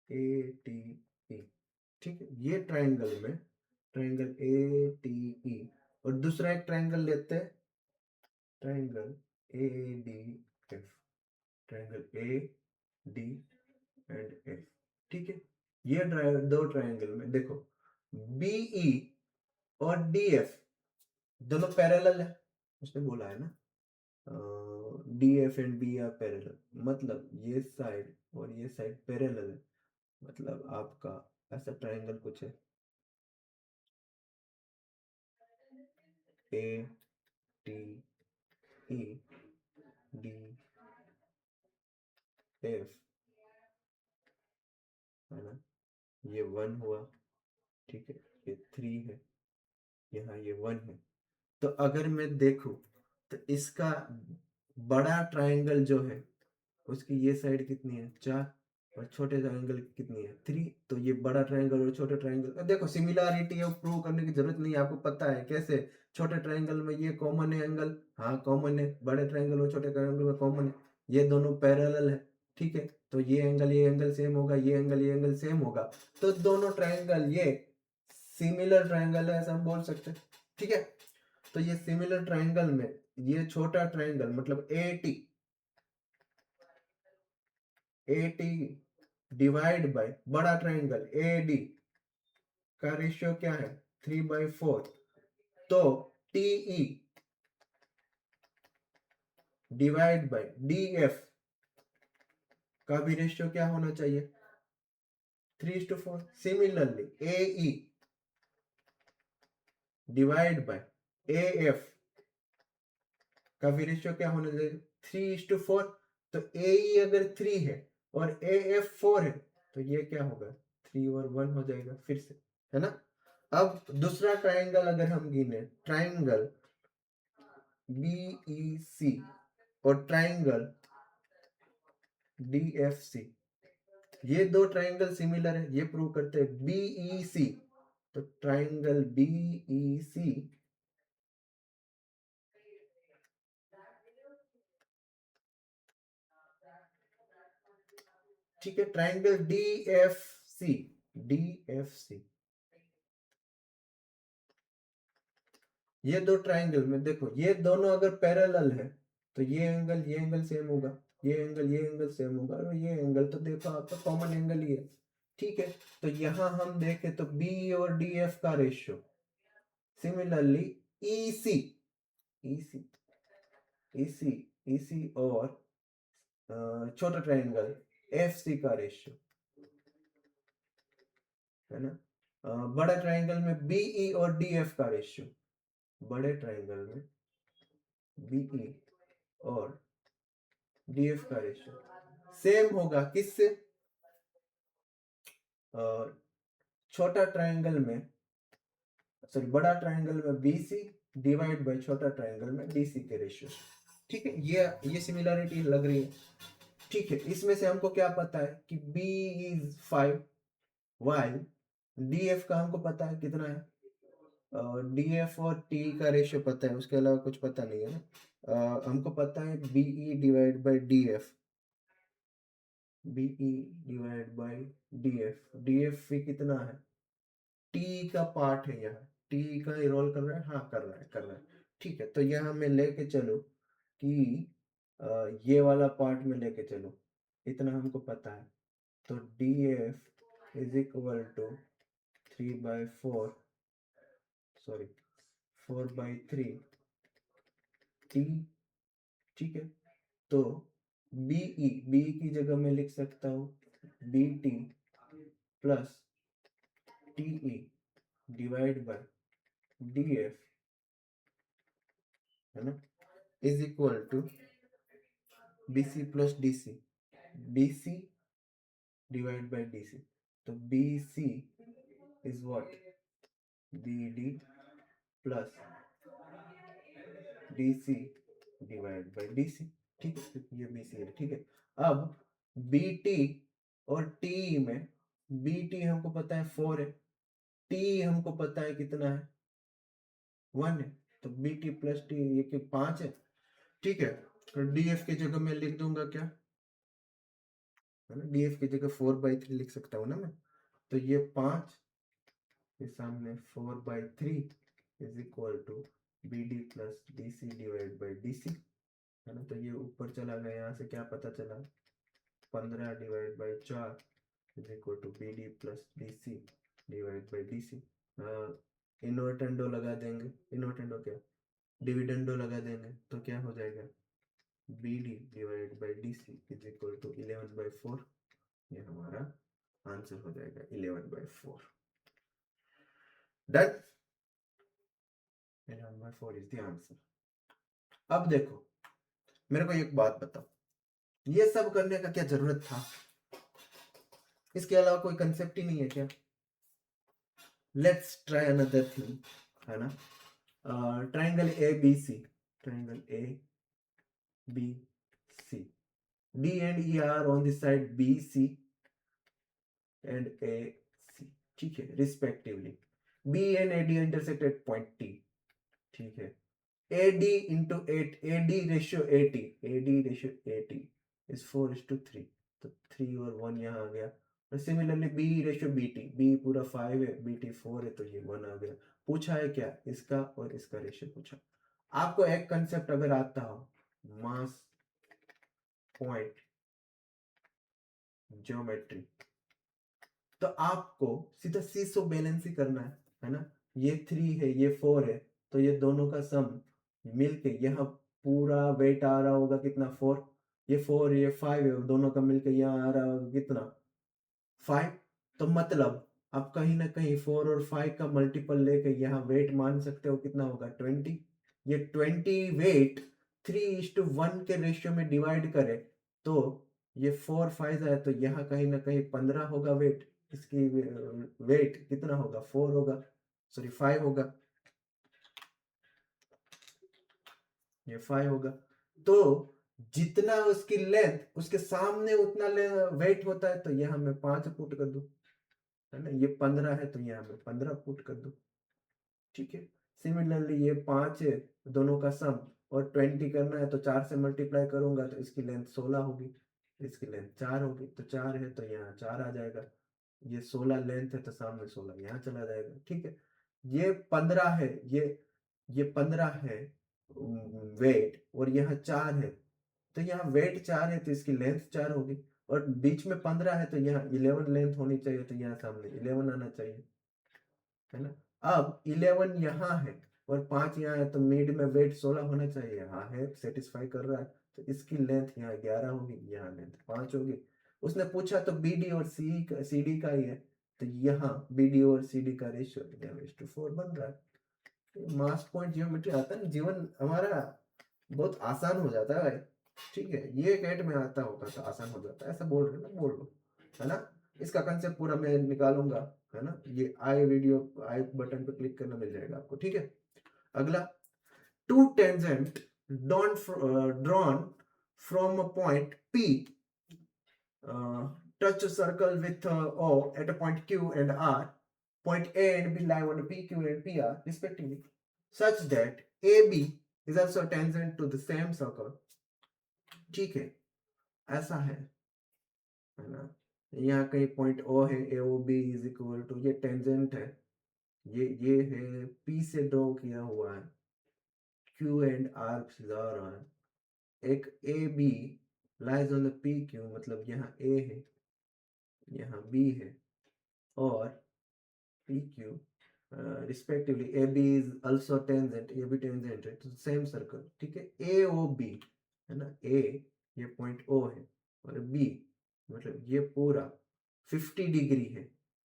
ATE, ठीक है। ये ट्राइंगल में ट्राइंगल ATE और दूसरा एक ट्राइंगल लेते हैं, triangle ADF, triangle AD and F, ठीक है। ये दो ट्राइंगल में देखो BE और DF दोनों पैरेलल है, उसने बोला है ना, DF and B are parallel, मतलब ये साइड और ये साइड पैरेलल है, मतलब आपका ऐसा ट्राइंगल कुछ है, ATEF है ना, ये 1 हुआ, ठीक है, ये 3 है, यहाँ ये 1 है। तो अगर मैं देखूं तो इसका बड़ा ट्राइंगल जो है उसकी ये साइड कितनी है 4 और छोटे ट्राइंगल कितनी है 3, तो ये बड़ा ट्राइंगल और छोटे ट्राइंगल देखो सिमिलरिटी है, प्रूव करने की जरूरत नहीं है, आपको पता है कैसे। छोटे ट्राइंगल में ये कॉमन है एंगल, हाँ कॉमन है, बड़े ट्राइंगल और छोटे ट्राइंगल में कॉमन है, ये दोनों पैरेलल है, ठीक है। तो ये एंगल सेम होगा, ये एंगल सेम होगा, तो दोनों ट्राइंगल ये सिमिलर ट्राइंगल है ऐसा हम बोल सकते हैं, ठीक है। तो ये सिमिलर ट्राइंगल में ये छोटा ट्राइंगल मतलब AT डिवाइड बाय बड़ा ट्राइंगल AD का रेशियो क्या है 3/4, तो TE डिवाइड बाय DF का भी रेशियो क्या होना चाहिए 3:4। Similarly AE divide by AF का भी रेशियो क्या होना चाहिए 3:4। तो AE अगर 3 है और AF 4 है तो ये क्या होगा 3 और 1 हो जाएगा फिर से, है ना। अब दूसरा ट्राइंगल अगर हम गिने, ट्राइंगल BEC और ट्राइंगल DFC, ये दो ट्राइंगल सिमिलर है, ये प्रूव करते हैं BEC, तो ट्राइंगल BEC ठीक है, ट्राइंगल DFC ये दो ट्राइंगल में देखो ये दोनों अगर पैरेलल है तो ये एंगल सेम होगा, ये एंगल सेम होगा, और ये एंगल तो देखो आपका कॉमन एंगल ही है, ठीक है। तो यहां हम देखें तो B और DF का ratio, similarly EC EC EC EC और छोटा ट्राइंगल FC का रेशियो, है ना। बड़ा ट्राइंगल में BE और DF का रेशियो, बड़े ट्राइंगल में BE और DF का रेशियो सेम होगा किससे, छोटा ट्राइंगल में सॉरी बड़ा ट्राइंगल में BC डिवाइड बाय छोटा ट्राइंगल में DC के रेशियो, ठीक है। ये सिमिलरिटी लग रही है, ठीक है। इसमें से हमको क्या पता है कि B इज 5 while DF का हमको पता है कितना है, DF और T का रेशियो पता है, उसके अलावा कुछ पता नहीं है ना। हमको पता है BE divide by DF, BE divide by DF भी कितना है, T का पार्ट है यहाँ, T का रोल कर रहा है, हाँ कर रहा है, ठीक है। तो यहाँ मैं लेके चलो कि ये वाला पार्ट में लेके चलो, इतना हमको पता है, तो DF is equal to 3/4 sorry 4/3 t, ठीक है। तो बीई की जगह मैं लिख सकता हूँ BT plus TE divide by DF, है ना, is equal to BC plus DC, BC divide by DC। तो BC is what, BD plus DC divide by DC, ठीक है, ये BC है, ठीक है। अब BT और TE में BT हमको पता है 4 है, TE हमको पता है कितना है 1 है, तो BT प्लस TE ये 5 है, ठीक है। तो DF की जगह मैं लिख दूंगा क्या, है ना, DF की जगह 4/3 लिख सकता हूँ ना मैं। तो ये 5 के सामने 4/3 is equal to BD plus DC divide by DC, है ना। तो ये ऊपर चला गया, यहाँ से क्या पता चला, 15 divide by 4 is equal to BD plus DC divide by DC। Invertendo लगा देंगे, इनवर्टेंडो क्या, डिविडेंडो लगा देंगे, तो क्या हो जाएगा, BD divide by DC is equal to 11/4। ये हमारा आंसर हो जाएगा 11/4। Done, 11/4 is the answer. अब देखो, मेरे को एक बात बताओ, ये सब करने का क्या जरूरत था, इसके अलावा कोई कंसेप्ट ही नहीं है क्या। लेट्स ट्राई अनदर थिंग, है ना। Triangle ABC, triangle ABC, D and E are on the side BC and AC, ठीक है, respectively. B and AD intersect at point T, ठीक है। AD into 8, AD ratio 80, AD ratio 80 is 4:3, तो 3 और 1 यहाँ आ गया। और similarly B ratio BT, B पूरा 5 है, BT 4 है, तो ये 1 आ गया। पूछा है क्या, इसका और इसका रेशियो पूछा। आपको एक कंसेप्ट अगर आता हो, मास पॉइंट ज्योमेट्री, तो आपको सीधा सीसो बैलेंस ही करना है ना। ये 3 है, ये 4 है, तो ये दोनों का सम मिलके यहाँ पूरा वेट आ रहा होगा कितना, 4, ये 4 ये 5 है, दोनों का मिलके यहाँ आ रहा होगा कितना, 5। तो मतलब आप कहीं ना कहीं 4 और 5 का मल्टीपल लेके यहाँ वेट मान सकते हो कितना होगा, 20। ये 20 वेट 3:1 के रेशियो में डिवाइड करे तो ये 4 5 है, तो यहाँ कहीं ना कहीं 15 होगा वेट, इसकी वेट कितना होगा, 4 होगा, सॉरी 5 होगा, ये 5 होगा। तो जितना उसकी लेंथ उसके सामने उतना वेट होता है, तो यहाँ मैं 5 पुट कर दूं, है ना। ये 15 है, तो यहाँ मैं 15 पुट कर दूं, ठीक है। सिमिलरली ये 5 है, दोनों का सम, और 20 करना है, तो 4 से मल्टीप्लाई करूंगा, तो इसकी लेंथ 16 होगी, इसकी लेंथ 4 होगी, तो 4 है तो यहाँ 4 आ जाएगा। ये 16 लेंथ है, तो सामने 16 यहाँ चला जाएगा, ठीक है। ये 15 है, ये 15 है वेट, और यहाँ 4 है, तो यहाँ वेट 4 है, तो इसकी लेंथ 4 होगी, और बीच में 15 है, तो यहाँ 11 लेंथ होनी चाहिए, तो यहाँ सामने 11 आना चाहिए, है ना। अब 11 यहाँ है और 5 यहाँ है, तो मिड में वेट 16 होना चाहिए, हाँ है, सेटिस्फाई कर रहा है, तो इसकी लेंथ यहाँ 11 होगी, यहाँ लेंथ 5 होगी। उसने पूछा तो BD और CD का ही है, तो यहाँ BD और CD का रेशियो 11:4 बन रहा है। मास पॉइंट ज्योमेट्री आता है, जीवन हमारा बहुत आसान हो जाता है भाई, ठीक है। ये कैट में आता होगा तो आसान हो जाता है, ऐसा बोल रहे ना, बोल लो, है ना। इसका कंसेप्ट पूरा मैं निकालूंगा, है ना। ये आई बटन पे क्लिक करना मिल जाएगा आपको, ठीक है। अगला, two tangents drawn from a point P touch a circle with O at a point Q and R, point A and B lie on PQ and PR respectively, such that AB is also tangent to the same circle, ठीक है। ऐसा है ना। यहाँ कहीं point O है, AOB is equal to, ये tangent है, ये है P से ड्रॉ किया हुआ है, Q एंड R से जा रहा है। एक AB lies on the PQ, मतलब यहाँ A है, यहाँ B है, और PQ respectively AB is also tangent, AB tangent है तो सेम सर्कल, ठीक है। AOB है ना, A ये पॉइंट O है और B मतलब ये पूरा 50 डिग्री है,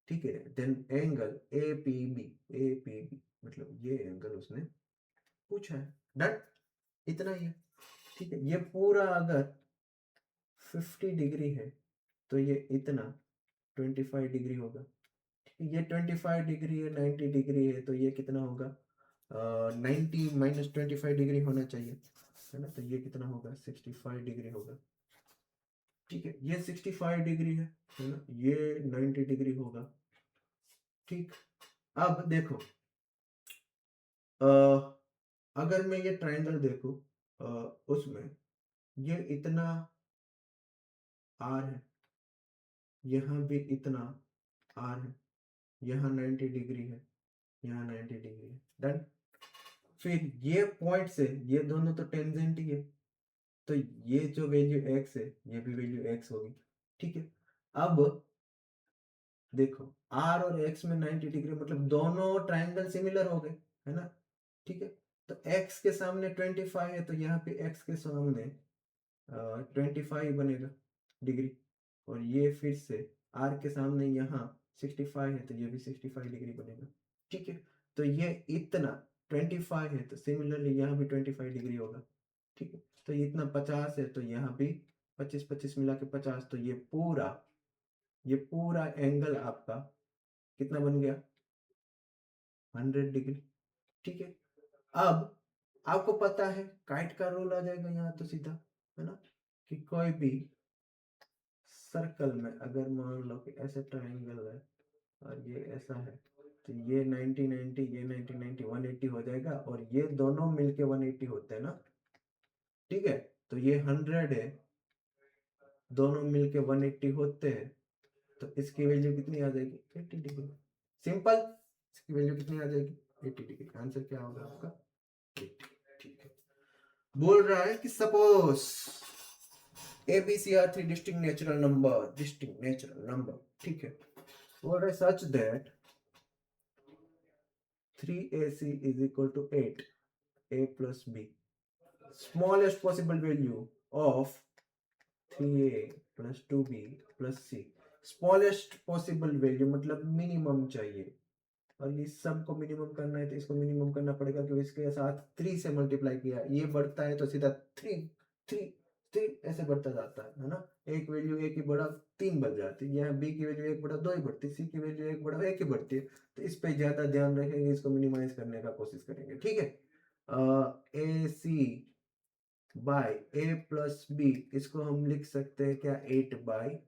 ठीक है। देन एंगल APB मतलब ये एंगल उसने पूछा है, डन, इतना ही है, ठीक है। ये पूरा अगर 50 डिग्री है तो ये इतना 25 डिग्री होगा, ये 25 डिग्री है, 90 डिग्री है तो ये कितना होगा, 90 माइनस 25 डिग्री होना चाहिए, है ना। तो ये कितना होगा, 65 डिग्री होगा, ठीक है। ये 65 डिग्री है ना, ये 90 डिग्री होगा, ठीक। अब देखो अगर मैं ये ट्रायंगल देखूं उसमें ये इतना आर है, यहाँ भी इतना आर है, यहाँ 90 डिग्री है, यहाँ 90 डिग्री है, डन। फिर ये पॉइंट से ये दोनों तो टेंजेंट ही है, तो ये जो वैल्यू x है ये भी वैल्यू x होगी, ठीक है। अब देखो r और x में 90 डिग्री मतलब दोनों ट्रायंगल सिमिलर हो गए, है ना, ठीक है। तो x के सामने 25 है तो यहाँ पे x के सामने 25 बनेगा डिग्री, और ये फिर से r के सामने यहाँ 65 है तो ये भी 65 डिग्री बनेगा, ठीक है। तो ये इतना 25 है तो सिमिलरली यहाँ भी 25 डिग्री होगा, ठीक है। तो ये इतना 50 है तो यहाँ भी 25 मिला के 50, तो ये पूरा एंगल आपका कितना बन गया, 100 डिग्री, ठीक है। अब आपको पता है काइट का रूल आ जाएगा यहाँ तो सीधा, है ना, कि कोई भी सर्कल में अगर मान लो कि ऐसा ट्रायंगल है और ये ऐसा है तो ये 90 90 ये 90 90 180 हो जाएगा, और ये दोनों मिलके 180 होते हैं ना, ठीक है। तो ये 100 है, दोनों मिलके 180 होते हैं, तो इसकी वैल्यू कितनी आ जाएगी, 80 डिग्री, सिंपल। इसकी वैल्यू कितनी आ जाएगी, 80 डिग्री। आंसर क्या होगा आपका, 80, ठीक है। बोल रहा है कि suppose ABC are three distinct natural number, ठीक है। बोल रहा है such that 3AC is equal to 8 A plus B, smallest possible value of 3A plus 2B plus C, smallest possible value मतलब मिनिमम चाहिए, और ये सबको मिनिमम करना है तो इसको मिनिमम करना पड़ेगा, क्योंकि इसके साथ 3 से मल्टीप्लाई किया, ये बढ़ता है तो सीधा 3 3 3 ऐसे बढ़ता जाता है ना। एक वैल्यू एक ही बढ़ा 3 बन जाती है, यहाँ बी की वैल्यू 1 बढ़ा 2 ही बढ़ती है, सी की वैल्यू 1 बढ़ा 1 ही बढ़ती है, तो इस पे ज्यादा ध्यान रखेंगे, इसको मिनिमाइज करने का कोशिश करेंगे, ठीक है। ए सी बाय ए प्लस बी, इसको हम लिख सकते हैं क्या, 8/3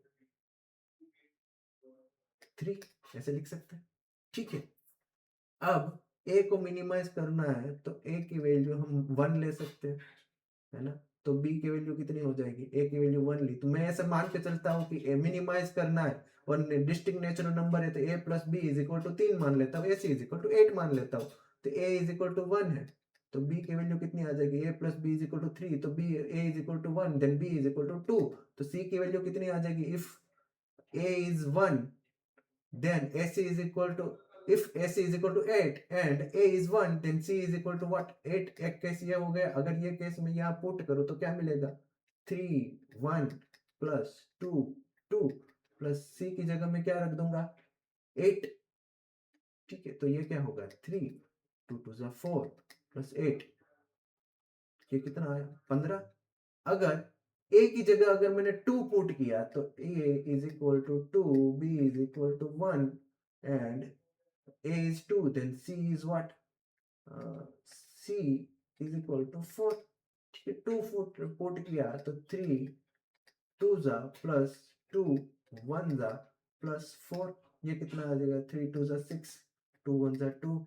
ऐसे लिख सकते हैं, ठीक है। अब a को मिनिमाइज करना है तो a की वैल्यू हम 1 ले सकते हैं, है ना। तो b की वैल्यू कितनी हो जाएगी, a की वैल्यू 1 ली, तो मैं ऐसे मान के चलता हूँ कि a मिनिमाइज करना है और डिस्टिंक्ट नेचुरल नंबर है तो a plus b is equal to 3 मान लेता हूँ, ac इज इक्वल टू 8 मान लेता हूँ, तो a इज इक्वल टू 1 है, तो b की वैल्यू कितनी आ जाएगी, a plus b is equal to 3, तो b a is equal to 1, then b is equal to 2, तो c की वैल्यू कितनी आ जाएगी, if a is 1 then AC is equal to, if AC is equal to 8 and A is 1 then C is equal to what, 8। एक case ये हो गया, अगर ये केस में यहाँ पुट करो तो क्या मिलेगा, 3 1 प्लस 2 2 प्लस C की जगह में क्या रख दूंगा, 8, ठीक है। तो ये क्या होगा, 3 2 2 4 प्लस 8, ये कितना आया, 15। अगर a की जगह अगर मैंने 2 पुट किया तो a is equal to 2, b is equal to 1 and a is 2, then c is what, c is equal to 4, ठीक है। 2 पुट किया तो 3 2 जा प्लस 2 1 जा प्लस 4, ये कितना आ जाएगा, 3 2 जा 6 2 1 जा 2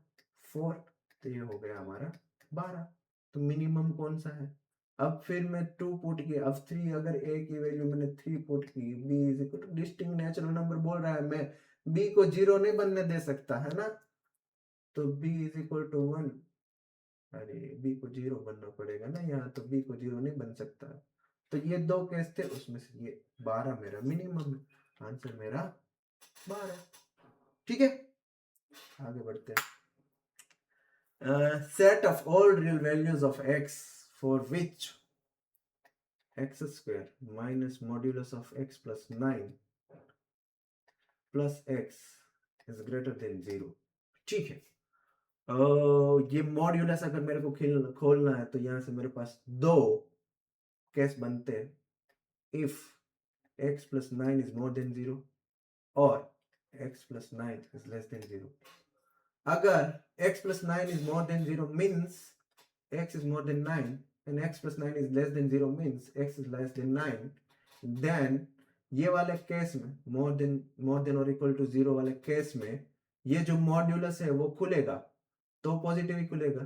4, तो ये हो गया हमारा 12। तो मिनिमम कौन सा है, अब फिर मैं 2 पुट किया, अब 3 अगर a की वैल्यू मैंने 3 पुट की, b is equal two distinct natural number बोल रहा है, मैं b को 0 नहीं बनने दे सकता, है ना, तो b इज इक्वल टू 1, अरे b को 0 बनना पड़ेगा ना यहाँ, तो b को 0 नहीं बन सकता, तो ये दो केस थे, उसमें से ये 12 मेरा मिनिमम है, आंसर मेरा 12, ठीक है। आगे बढ़ते हैं. Set of all real values of x for which x square minus modulus of x plus 9 plus x is greater than 0. ठीक है. ये मॉड्यूलस अगर मेरे को खोलना है तो यहाँ से मेरे पास दो केस बनते हैं. If x plus 9 is more than 0 or x plus 9 is less than 0. अगर x plus 9 is more than 0 means x is more than 9 and x plus 9 is less than 0 means x is less than 9, then ये वाले case में more than or equal to 0 वाले case में ये जो modulus है वो खुलेगा तो पॉजिटिव ही खुलेगा.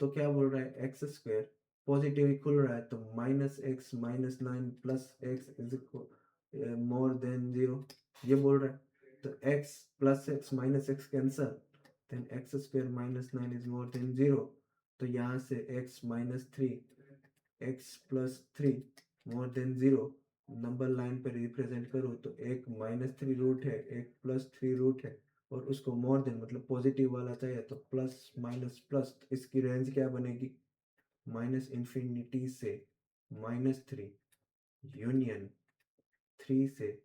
तो क्या बोल रहा है, एक्स स्क्वायर पॉजिटिव ही खुल रहा है तो minus x minus 9 plus x is equal more than 0 ये बोल रहा है. तो x plus x minus x cancel, then x square minus 9 is more than 0. तो यहाँ से x minus 3 x plus 3 more than 0 number line पर रिप्रेजेंट करो तो एक माइनस 3 रूट है, एक प्लस 3 रूट है और उसको मोर देन मतलब पॉजिटिव वाला चाहिए तो प्लस माइनस प्लस. इसकी रेंज क्या बनेगी, माइनस इंफिनिटी से -3 यूनियन 3 से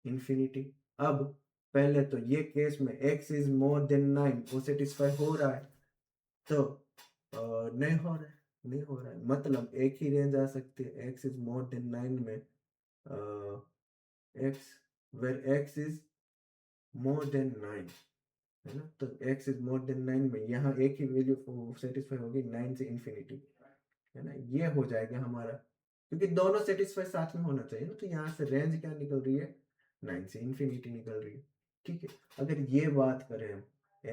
इंफिनिटी. अब पहले तो ये केस में x इज मोर देन 9 वो सेटिस्फाई हो रहा है तो नहीं हो रहा है मतलब एक ही रेंज आ सकती है x इज मोर देन 9 में x where x is more than 9 है ना. तो x इज मोर देन 9 में यहाँ एक ही वैल्यू सेटिस्फाई होगी 9 से इंफिनिटी है ना. ये हो जाएगा हमारा क्योंकि दोनों सेटिस्फाई साथ में होना चाहिए ना. तो यहाँ से रेंज क्या निकल रही है, 9 से इंफिनिटी निकल रही है. ठीक है. अगर ये बात करें हम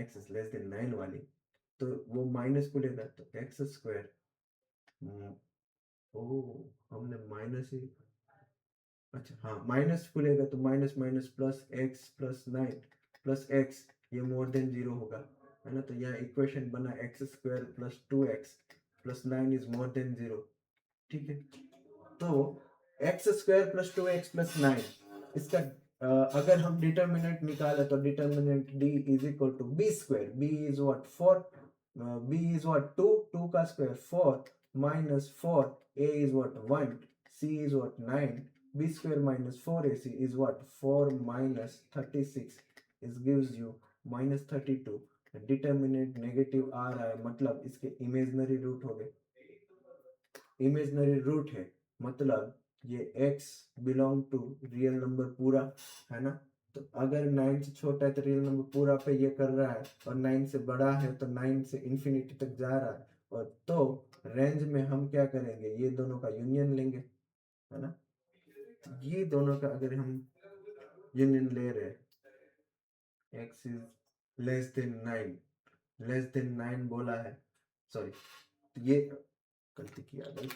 x इज लेस देन 9 वाली तो वो माइनस को लेगा तो एक्स स्क्वायर हमने माइनस ही अच्छा हाँ माइनस को लेगा तो minus minus plus x plus 9 plus x ये मोर देन 0 होगा है ना. तो यहाँ इक्वेशन बना x square plus 2x plus 9 is more than 0. ठीक है. तो x square plus 2x plus 9 इसका अगर हम डिटर्मिनेंट निकाले तो determinant d is equal to b square. b is what 4, b is what 2 का square 4 minus 4 a is what 1 c is what 9 b square minus 4ac is what 4 minus 36 is gives you minus 32. Determinant negative आ रहा है मतलब इसके imaginary root हो गए. Imaginary root है मतलब ये x belong to real number पूरा है ना. तो अगर 9 से छोटा है तो रियल नंबर पूरा पे ये कर रहा है और 9 से बड़ा है तो 9 से इंफिनिटी तक जा रहा है. और तो रेंज में हम क्या करेंगे, ये दोनों का यूनियन लेंगे है ना. ये दोनों का अगर हम यूनियन ले रहे हैं x इज लेस देन 9 बोला है, सॉरी ये गलती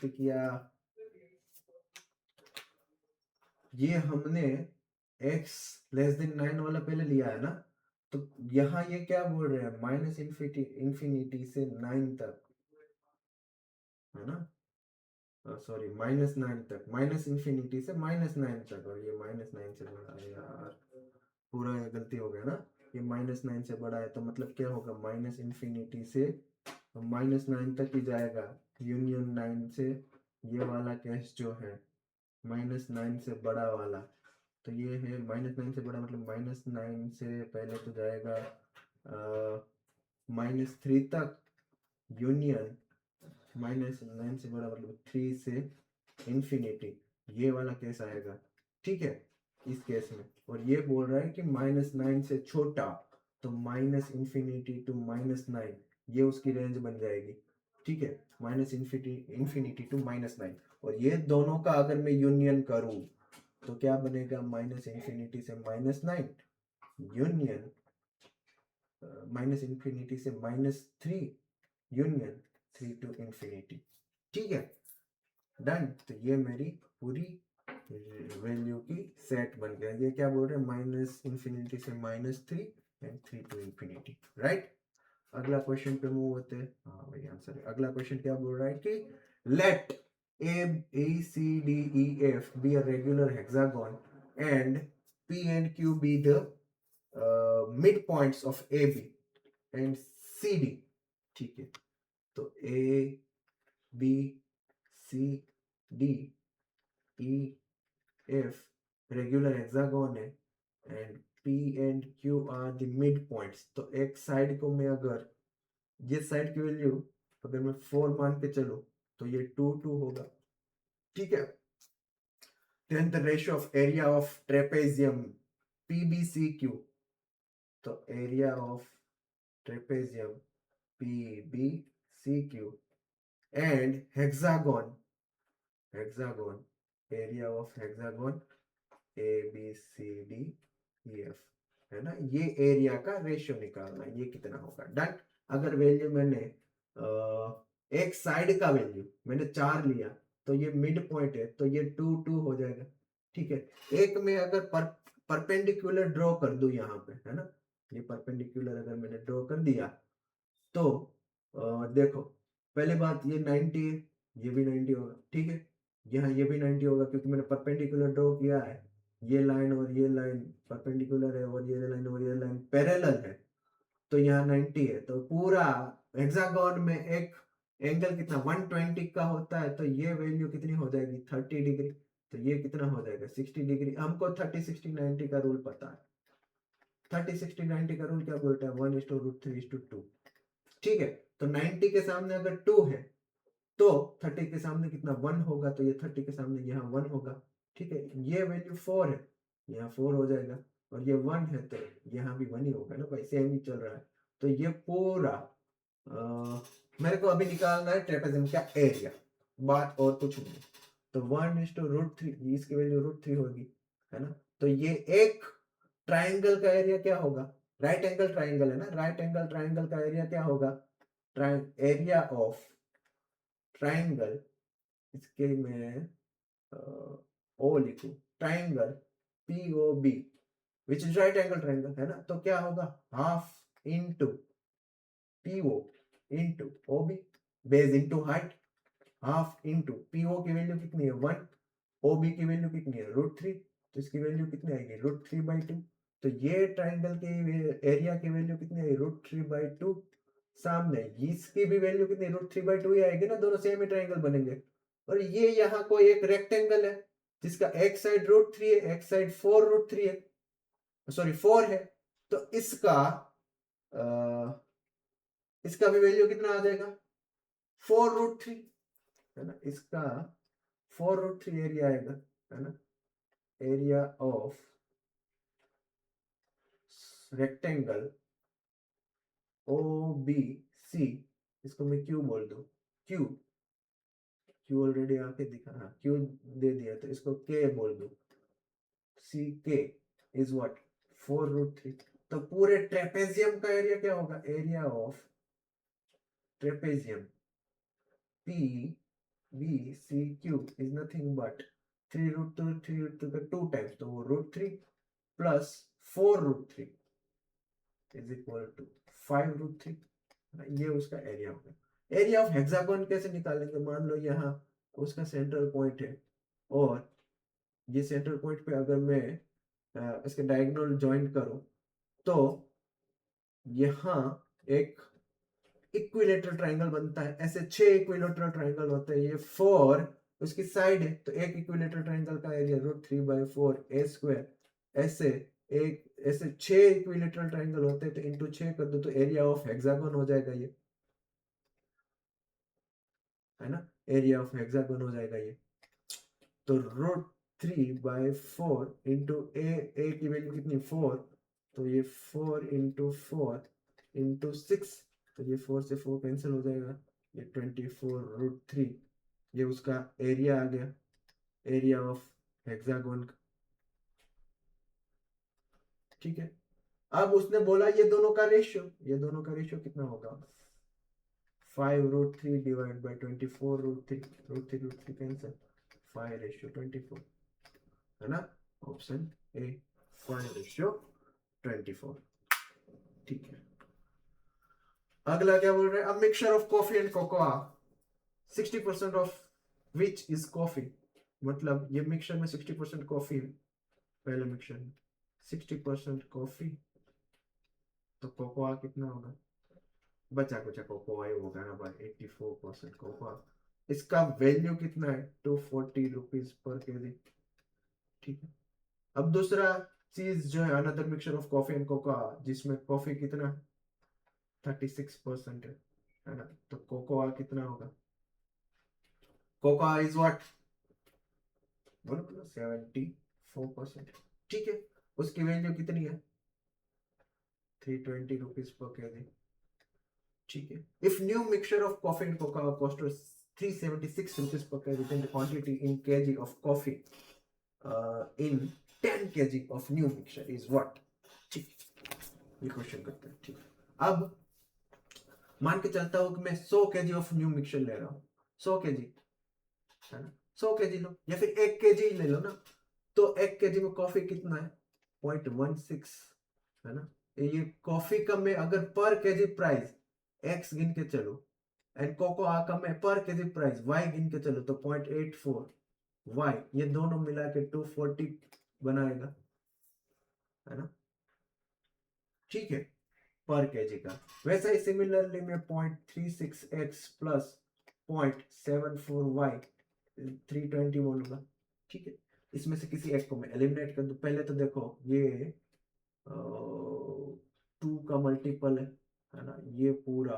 किया ये हमने x लेस देन 9 वाला पहले लिया है ना. तो यहाँ ये क्या बोल रहे हैं माइनस इंफिनिटी से 9 तक है ना. सॉरी -9 तक, माइनस इंफिनिटी से -9 तक और ये -9 से बड़ा है यार, पूरा गलती हो गया ना. ये -9 से बड़ा है तो मतलब क्या होगा माइनस इंफिनिटी से -9 तक ही जाएगा यूनियन 9 से. ये वाला केस जो है -9 से बड़ा वाला तो ये है -9 से बड़ा मतलब -9 से पहले तो जाएगा -3 तक यूनियन -9 से बड़ा मतलब 3 से इंफिनिटी. ये वाला केस आएगा. ठीक है इस केस में. और ये बोल रहा है कि -9 से छोटा तो माइनस इंफिनिटी टू -9 ये उसकी रेंज बन जाएगी. ठीक है माइनस इंफिनिटी टू -9 और ये दोनों का अगर मैं यूनियन करूं तो क्या बनेगा माइनस इंफिनिटी से -9 यूनियन माइनस इंफिनिटी से -3 यूनियन 3 टू इंफिनिटी. ठीक है डन. तो ये मेरी पूरी वैल्यू की सेट बन गया. ये क्या बोल रहे हैं माइनस इंफिनिटी से -3 एंड 3 टू इंफिनिटी. राइट. अगला क्वेश्चन पे मूव होते हैं. हाँ वही आंसर है. अगला क्वेश्चन क्या बोल रहा है कि late ABCDEF be a regular hexagon and P and Q be the mid points of A B and C D, ठीक है। तो A B C D E F regular hexagon है and P and Q are the mid points. तो एक side को मैं अगर ये साइड की वैल्यू अगर मैं 4 मान के चलूं तो ये 2 2 होगा, ठीक है। Then the ratio of area of trapezium PBCQ, तो area of trapezium PBCQ and hexagon area of hexagon ABCDEF, है ना। ये एरिया का रेशियो निकालना है, ये कितना होगा। डन। अगर वैल्यू मैंने एक साइड का वैल्यू मैंने 4 लिया तो ये मिड पॉइंट है तो ये 2 2 हो जाएगा, ठीक है। एक में अगर परपेंडिकुलर ड्रॉ कर दूं यहाँ पे, है ना, ये परपेंडिकुलर अगर मैंने ड्रॉ कर दिया तो देखो पहले बात ये 90 है, ये भी 90 होगा, ठीक है। यहाँ ये भी 90 होगा क्योंकि मैंने परपेंडिकुलर ड्रॉ किया है। ये लाइन और ये लाइन परपेंडिकुलर है और ये लाइन और ये लाइन पैरेलल है, तो यहाँ 90 है। तो पूरा हेक्सागोन में एक एंगल कितना 120 का होता है, तो ये वैल्यू कितनी हो जाएगी 30 डिग्री। तो ये कितना हो जाएगा 60 डिग्री। हमको 30 60 90 का रूल पता है। 30 60 90 का रूल क्या बोलता है 1:√3:2, ठीक है। तो 90 के सामने अगर 2 है तो 30 के सामने कितना 1 होगा, तो ये 30 के सामने यहाँ 1 होगा, ठीक है। ये वैल्यू 4 है, यहाँ 4 हो जाएगा और ये 1 है तो यहाँ भी 1 ही होगा ना भाई, सेम ही चल रहा है। तो ये पूरा मेरे को अभी निकालना है ट्रेपेजियम का एरिया, बात और कुछ नहीं। तो 1:√3 इसकी वैल्यू √3 होगी, है ना। तो ये एक ट्राइंगल का एरिया क्या होगा, राइट एंगल ट्राइंगल है ना, राइट एंगल ट्राइंगल का एरिया क्या होगा, एरिया ऑफ ट्राइंगल, इसके में ओ लिखूं, triangle POB which is right angle triangle, है ना। तो क्या होगा half into PO into OB, base into height, half into PO की वैल्यू कितनी है 1, OB की वैल्यू कितनी है √3, तो इसकी वैल्यू कितनी आएगी √3/2। तो ये ट्राइंगल की एरिया की वैल्यू कितनी आएगी √3/2। सामने इसकी भी वैल्यू कितनी √3/2 ही आएगी ना, दोनों सेम ही ट्राइंगल बनेंगे। और ये यहाँ कोई एक रेक्टेंगल है जिसका एक साइड √3 है, एक साइड 4√3 है, सॉरी 4 है। तो इसका भी वैल्यू कितना आ जाएगा 4√3, है ना। इसका 4√3 एरिया आएगा, है ना। एरिया ऑफ रेक्टेंगल OBC, इसको मैं क्यू बोल दूं, क्यू ऑलरेडी आके दिखा, हाँ क्यू दे दिया, तो इसको के बोल दो। CK is what 4√3। तो पूरे ट्रेपेजियम का एरिया क्या होगा, area of trapezium PBCQ is nothing but 3√2 का 2 टाइम्स, तो वो √3 प्लस 4√3 इज इक्वल टू 5√3, ये उसका एरिया होगा। एरिया ऑफ हेक्सागोन कैसे निकालेंगे, मान लो यहाँ उसका सेंट्रल पॉइंट है और ये सेंट्रल पॉइंट पे अगर मैं इसके डायगोनल ज्वाइन करूं तो यहाँ एक इक्विलेटरल ट्राइंगल बनता है। ऐसे 6 इक्विलेटरल ट्राइंगल होते हैं, ये 4 उसकी साइड है, तो एक इक्विलेटरल ट्राइंगल का एरिया √3/4 ऐसे एक ऐसे 6 इक्विलेटरल ट्राइंगल होते हैं, तो इंटू 6 कर दो तो एरिया ऑफ हेक्सागोन हो जाएगा ये, है ना। एरिया ऑफ हेक्सागोन हो जाएगा ये। तो √3/4 इंटू ए की वैल्यू कितनी 4, तो ये 4 इंटू 4 इंटू 6, तो ये 4 से 4 कैंसिल हो जाएगा, ये 24√3, ये उसका एरिया आ गया, एरिया ऑफ हेक्सागोन, ठीक है। अब उसने बोला ये दोनों का रेशियो कितना होगा 5√3 डिवाइड बाय 24√3 कैंसिल, 5:24, है ना। ऑप्शन ए 5:24, ठीक है। अगला क्या बोल रहे हैं, a mixture of coffee and cocoa 60% of which is coffee, मतलब ये मिक्सचर में 60% कॉफी है, पहले मिक्सचर में 60% कॉफी तो कोकोआ कितना होगा? बचा कुछ कोकोआ ही होगा ना भाई, 84% कोकोआ। इसका वैल्यू कितना है? 240 रुपीज पर केजी। ठीक है। अब दूसरा चीज जो है, another mixture of coffee and cocoa, जिसमें कॉफी कितना 36% है ना, तो कोकोआ कितना होगा? Cocoa is what? बोलो बोलो, 74%। ठीक है। उसकी वैल्यू कितनी है? 320 रुपीज पर केजी। ठीक है। If new mixture of coffee and cocoa cost 376 rupees per kg, then the quantity in kg of coffee in 10 kg of new mixture is what? ठीक, ये क्वेश्चन करते हैं। ठीक, अब मान के चलता हूं कि मैं 100 kg ऑफ न्यू मिक्सचर ले रहा हूं। 100 kg है ना, 100 kg लो या फिर 1 kg ले लो ना। तो 1 kg में कॉफी कितना है? 0.16 है ना। ये कॉफी का मैं अगर पर केजी प्राइस x गिन के चलो, एंड कोकोआ का मैं पर केजी प्राइस y गिन के चलो, तो 0.84 y, ये दोनों मिला के 240 बनाएगा, है ना। ठीक है, पर केजी का। वैसे ही सिमिलरली मैं 0.36x प्लस 0.74y 320 बोलूंगा। ठीक है। इसमें से किसी एक को मैं एलिमिनेट कर दूं। पहले तो देखो, ये 2 का मल्टीपल है ना, ये पूरा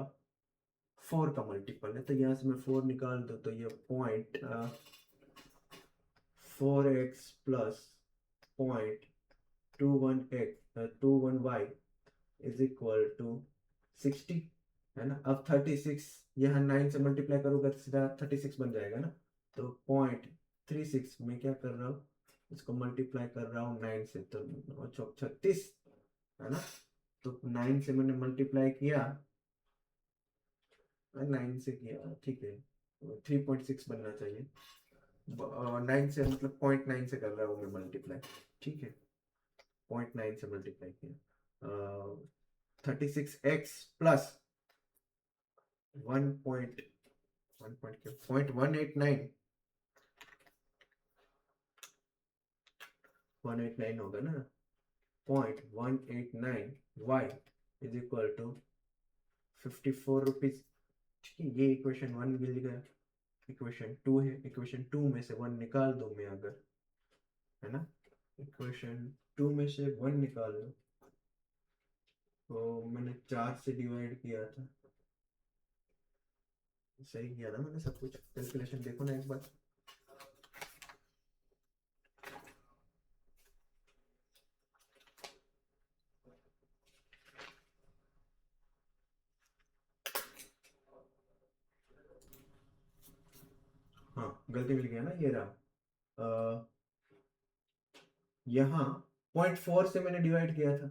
4 का मल्टीपल है, तो यहाँ से मैं 4 निकाल दूं तो ये 0.4x plus 0.21y is equal to 60, है ना। अब 36 यहाँ 9 से मल्टीप्लाई करूंगा तो सीधा 36 बन जाएगा ना। तो 0.36 में क्या कर रहा हूँ, इसको मल्टीप्लाई कर रहा हूँ 9 से, तो 36 है ना। तो 9 से मैंने मल्टीप्लाई किया, 9 से किया, ठीक है। 3.6 बनना चाहिए। 9 से मतलब 0.9 से कर रहा हूँ मैं मल्टीप्लाई। ठीक है, 0.9 से मल्टीप्लाई किया। 36x प्लस 1.189 होगा ना। 0.189 y is equal to 54 rupees. ठीक है, ये इक्वेशन 1 मिल गया। इक्वेशन 2 है, इक्वेशन 2 में से 1 निकाल दो मैं अगर, है ना। इक्वेशन 2 में से 1 निकाल दो, तो मैंने 4 से डिवाइड किया था। सही किया ना मैंने सब कुछ? कैलकुलेशन देखो ना एक बार। हाँ, गलती मिल गया ना, ये रहा। यहाँ 0.4 से मैंने डिवाइड किया था,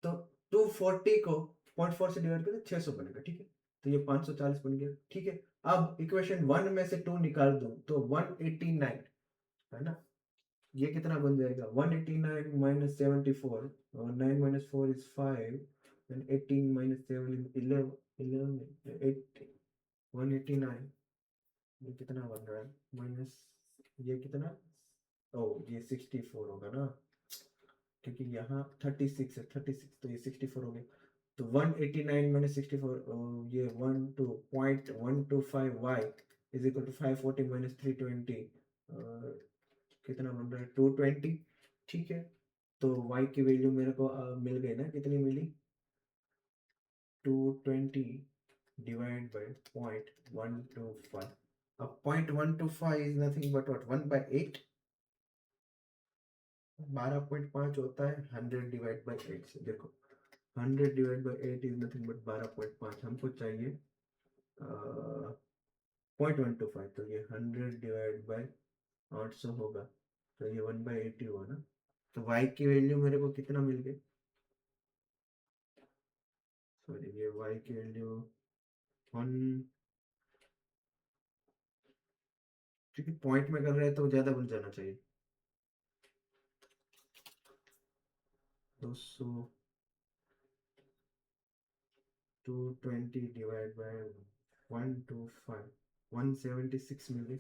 तो 240 को 0.4 से डिवाइड करें 600 बनेगा। ठीक है, तो ये 540 बन गया। ठीक है। अब इक्वेशन 1 में से 2 निकाल दो तो 189, है ना। ये कितना बन जाएगा? 189 माइनस 74, और 9 minus 4 is 5, and 18 minus 7 is 11, 11 8 189। ये कितना बन रहा है? माइनस ये कितना, ओ ये 64 होगा ना, क्योंकि यहाँ 36 है, 36 तो ये 64 हो गया। तो 189 माइनस 64, ये 0.125y is equal to 540 minus 320, कितना बन रहा है? 220। ठीक है, तो y की वैल्यू मेरे को मिल गई ना, कितनी मिली? 220 डिवाइड बाय 0.125। अब 0.125 इज नथिंग बट व्हाट, 1/8। 12.5 होता है 100 डिवाइड बाय 8 से। देखो, 100 divide by 8 is nothing but 12.5। हमको चाहिए 0.125, तो ये 100 डिवाइड बाय 800 होगा, तो ये 1/8 ही हुआ ना। तो y की वैल्यू मेरे को कितना मिल गई? सॉरी, ये y की वैल्यू 1, क्योंकि पॉइंट में कर रहे हैं तो ज़्यादा बन जाना चाहिए। 200 220 डिवाइड बाय 125, 176 मिल गई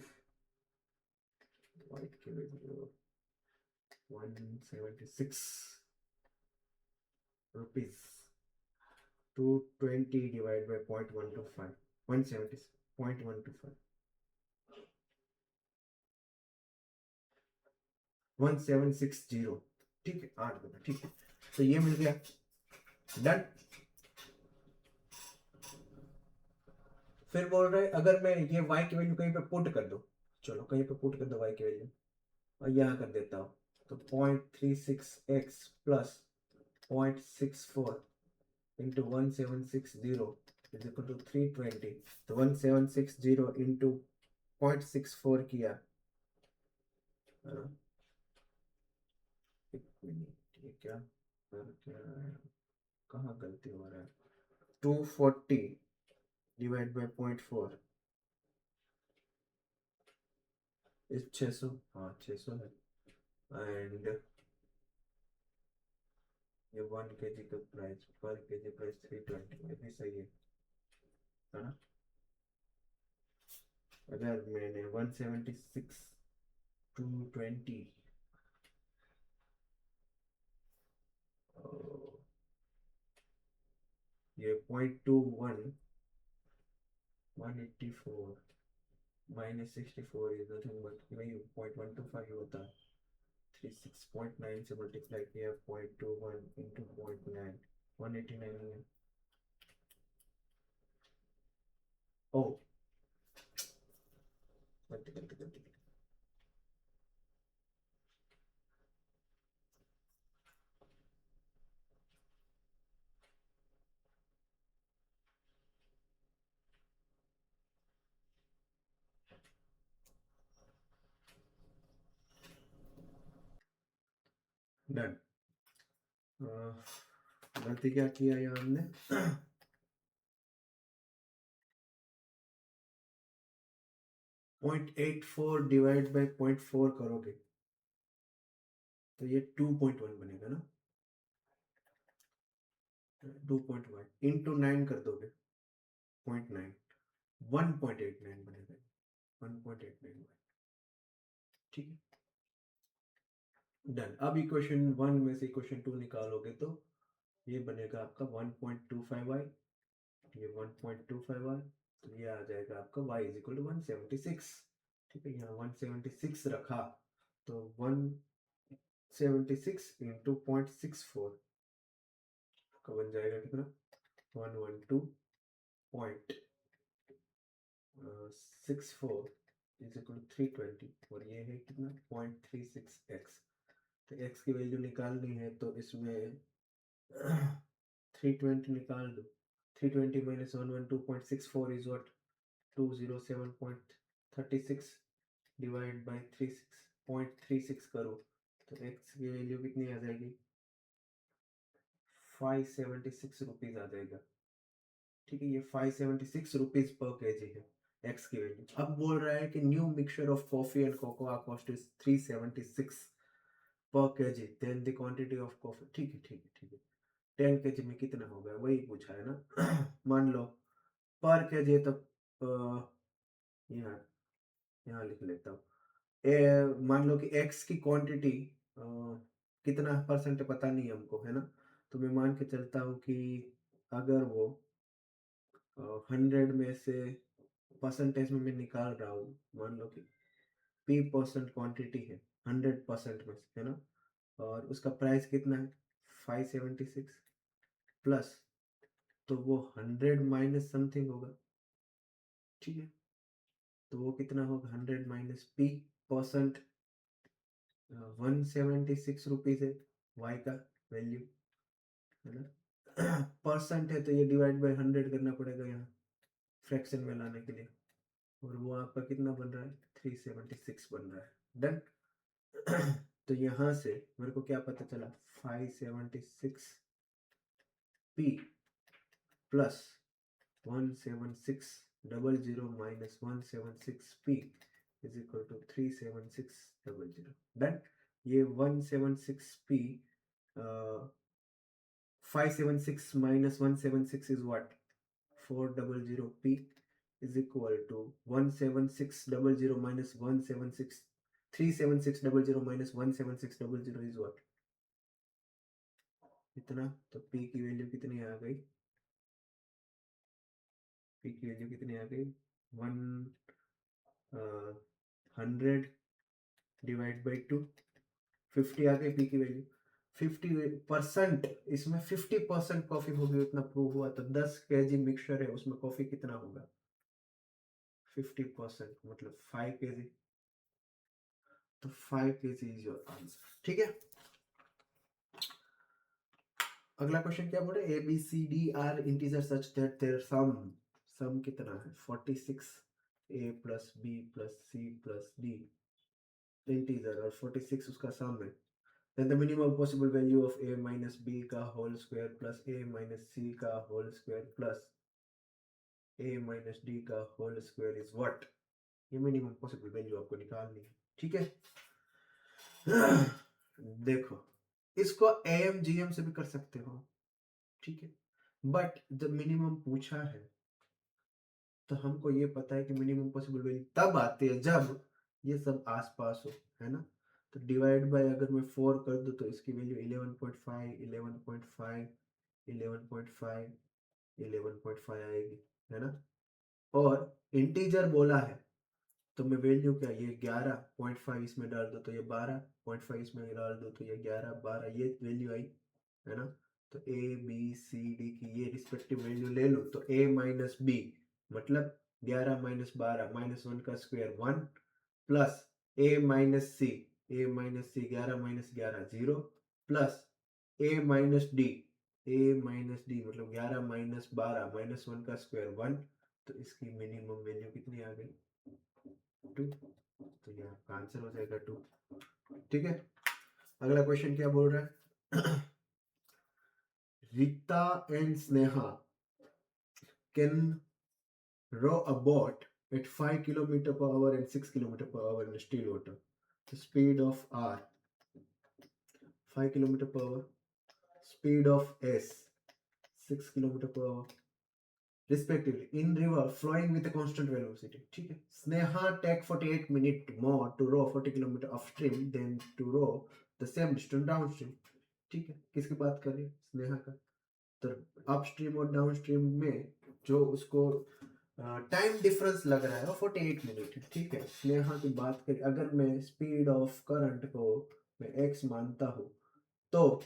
y की वैल्यू। 176 rupees. 220 divided by 0.125. 170 0.125. 1760. ठीक है, 8 बना, ठीक है। तो ये मिल गया, डन। फिर बोल रहे अगर मैं ये y की वैल्यू कहीं पे पुट कर दो, चलो कहीं पे पुट कर दो y की वैल्यू, और यहाँ कर देता हूँ, तो 0.36x plus 0.64 into 1760 is equal to 320। तो 1760 इंटू 0.64 किया, एक मिनट, ये क्या कर क्या रहा है, कहाँ गलती हो रहा है। 240 डिवाइड बाय 0.4 इस 600, हाँ 600 है। एंड ये 1 kg का प्राइस, पर kg प्राइस 320, ये भी सही है ना। अगर मैंने 176 220 ये 0.21 184 minus 64 is nothing but वही 0.125 होता है। 36.9 से मल्टीप्लाई किया 0.21 इंटू 0.9 189 है। ओ गलती गलती गलती, डन। गलती क्या किया यहाँ हमने, 0.84 डिवाइड बाय 0.4 करोगे तो ये 2.1 बनेगा ना। 2.1 इंटू 9 कर दोगे 0.9 1.89 बनेगा, 1.89। ठीक है, डन। अब इक्वेशन 1 में से इक्वेशन 2 निकालोगे तो ये बनेगा आपका 1.25y, ये 1.25y, तो ये आ जाएगा आपका y इज इक्वल टू 176। ठीक है, यहाँ 176 रखा तो 176 इंटू 0.64 का बन जाएगा कितना, 112.64 इज इक्वल टू 320, और ये है कितना 0.36x। तो x की वैल्यू निकालनी है तो इसमें 320 निकाल दो। 320 minus 112.64 is what, 207.36 divide by 36.36 करो तो x की वैल्यू कितनी आ जाएगी, 576 रुपीज आ जाएगा। ठीक है, ये 576 रुपीज पर केजी है x की वैल्यू। अब बोल रहा है कि new mixture of coffee and cocoa cost is 376 per kg, then the quantity of coffee. ठीक है ठीक है ठीक है, 10 केजी में कितना होगा वही पूछा है ना। मान लो पर केजी, तो यहाँ यहाँ लिख लेता हूँ। मान लो कि x की क्वांटिटी कितना परसेंट पता नहीं हमको, है ना। तो मैं मान के चलता हूँ कि अगर वो 100 में से परसेंटेज में मैं निकाल रहा हूँ, मान लो कि p% क्वांटिटी है 100% में, है ना, और उसका प्राइस कितना है 576 प्लस, तो वो 100 माइनस समथिंग होगा। ठीक है, तो वो कितना होगा 100 माइनस p%, 176 रुपीज है y का वैल्यू, है ना। परसेंट है तो ये डिवाइड बाय 100 करना पड़ेगा यहाँ फ्रैक्शन में लाने के लिए, और वो आपका कितना बन रहा है 376 बन रहा है, डन। तो यहाँ से मेरे को क्या पता चला, 576 p plus 17600 minus 176 p is equal to 37600, done. ये 176 p 576 minus 176 is what, 400 p is equal to 17600 minus 176 37600 minus 17600 is what? इतना। तो p की वैल्यू कितनी आ गई? p की वैल्यू कितनी आ गई? 100 डिवाइड बाई 2, 50 आ गई p की वैल्यू। 50%, इसमें 50% कॉफी होगी, उतना प्रूव हुआ। तो 10 kg मिक्सचर है, उसमें कॉफी कितना होगा? 50% मतलब 5 kg। तो 5 kg इज योर आंसर। ठीक है, अगला क्वेश्चन क्या बोले? A B C D are integer such that their sum कितना है? 46 A plus B plus C plus D integer, और 46 उसका सम है। then the minimum possible value of a minus b का whole square plus a minus c का whole square plus a minus d का whole square is what? ये minimum possible value आपको निकालनी है। ठीक है, देखो, इसको am gm से भी कर सकते हो। ठीक है, बट जब मिनिमम पूछा है तो हमको ये पता है कि मिनिमम पॉसिबल वैल्यू तब आती है जब ये सब आसपास हो, है ना। तो डिवाइड बाय अगर मैं 4 कर दूं तो इसकी वैल्यू 11.5 11.5 11.5 11.5 आएगी, है ना। और इंटीजर बोला है तो मैं वैल्यू क्या, ये 11.5 इसमें डाल दो तो ये 12.5 इसमें डाल दो तो ये 11 12, ये वैल्यू आई, है ना। तो ए बी सी डी की ये रिस्पेक्टिव वैल्यू ले लो तो a माइनस बी मतलब 11 माइनस 12 माइनस 1 का square 1 plus a minus c 11 minus 11 0 plus a minus d मतलब 11 माइनस 12 माइनस 1 का स्क्वायर 1। तो इसकी मिनिमम वैल्यू कितनी आ गई? 2। तो ये आपका आंसर हो जाएगा 2। ठीक है, अगला क्वेश्चन क्या बोल रहा है? Rita and Sneha can row a boat at 5 kilometer per hour and 6 kilometer per hour in still water. The speed of r 5 kilometer per hour, speed of s 6 kilometer per hour respectively in river flowing with a constant velocity. ठीक है, Sneha take 48 minutes more to row 40 kilometer upstream than to row the same distance downstream. ठीक है, किसकी बात कर रही है? स्नेहा का। तो अपस्ट्रीम और डाउनस्ट्रीम में जो उसको टाइम डिफरेंस लग रहा है वो 48 मिनट है। ठीक है, स्नेहा की बात करें, अगर मैं स्पीड ऑफ करंट को मैं x मानता हूँ तो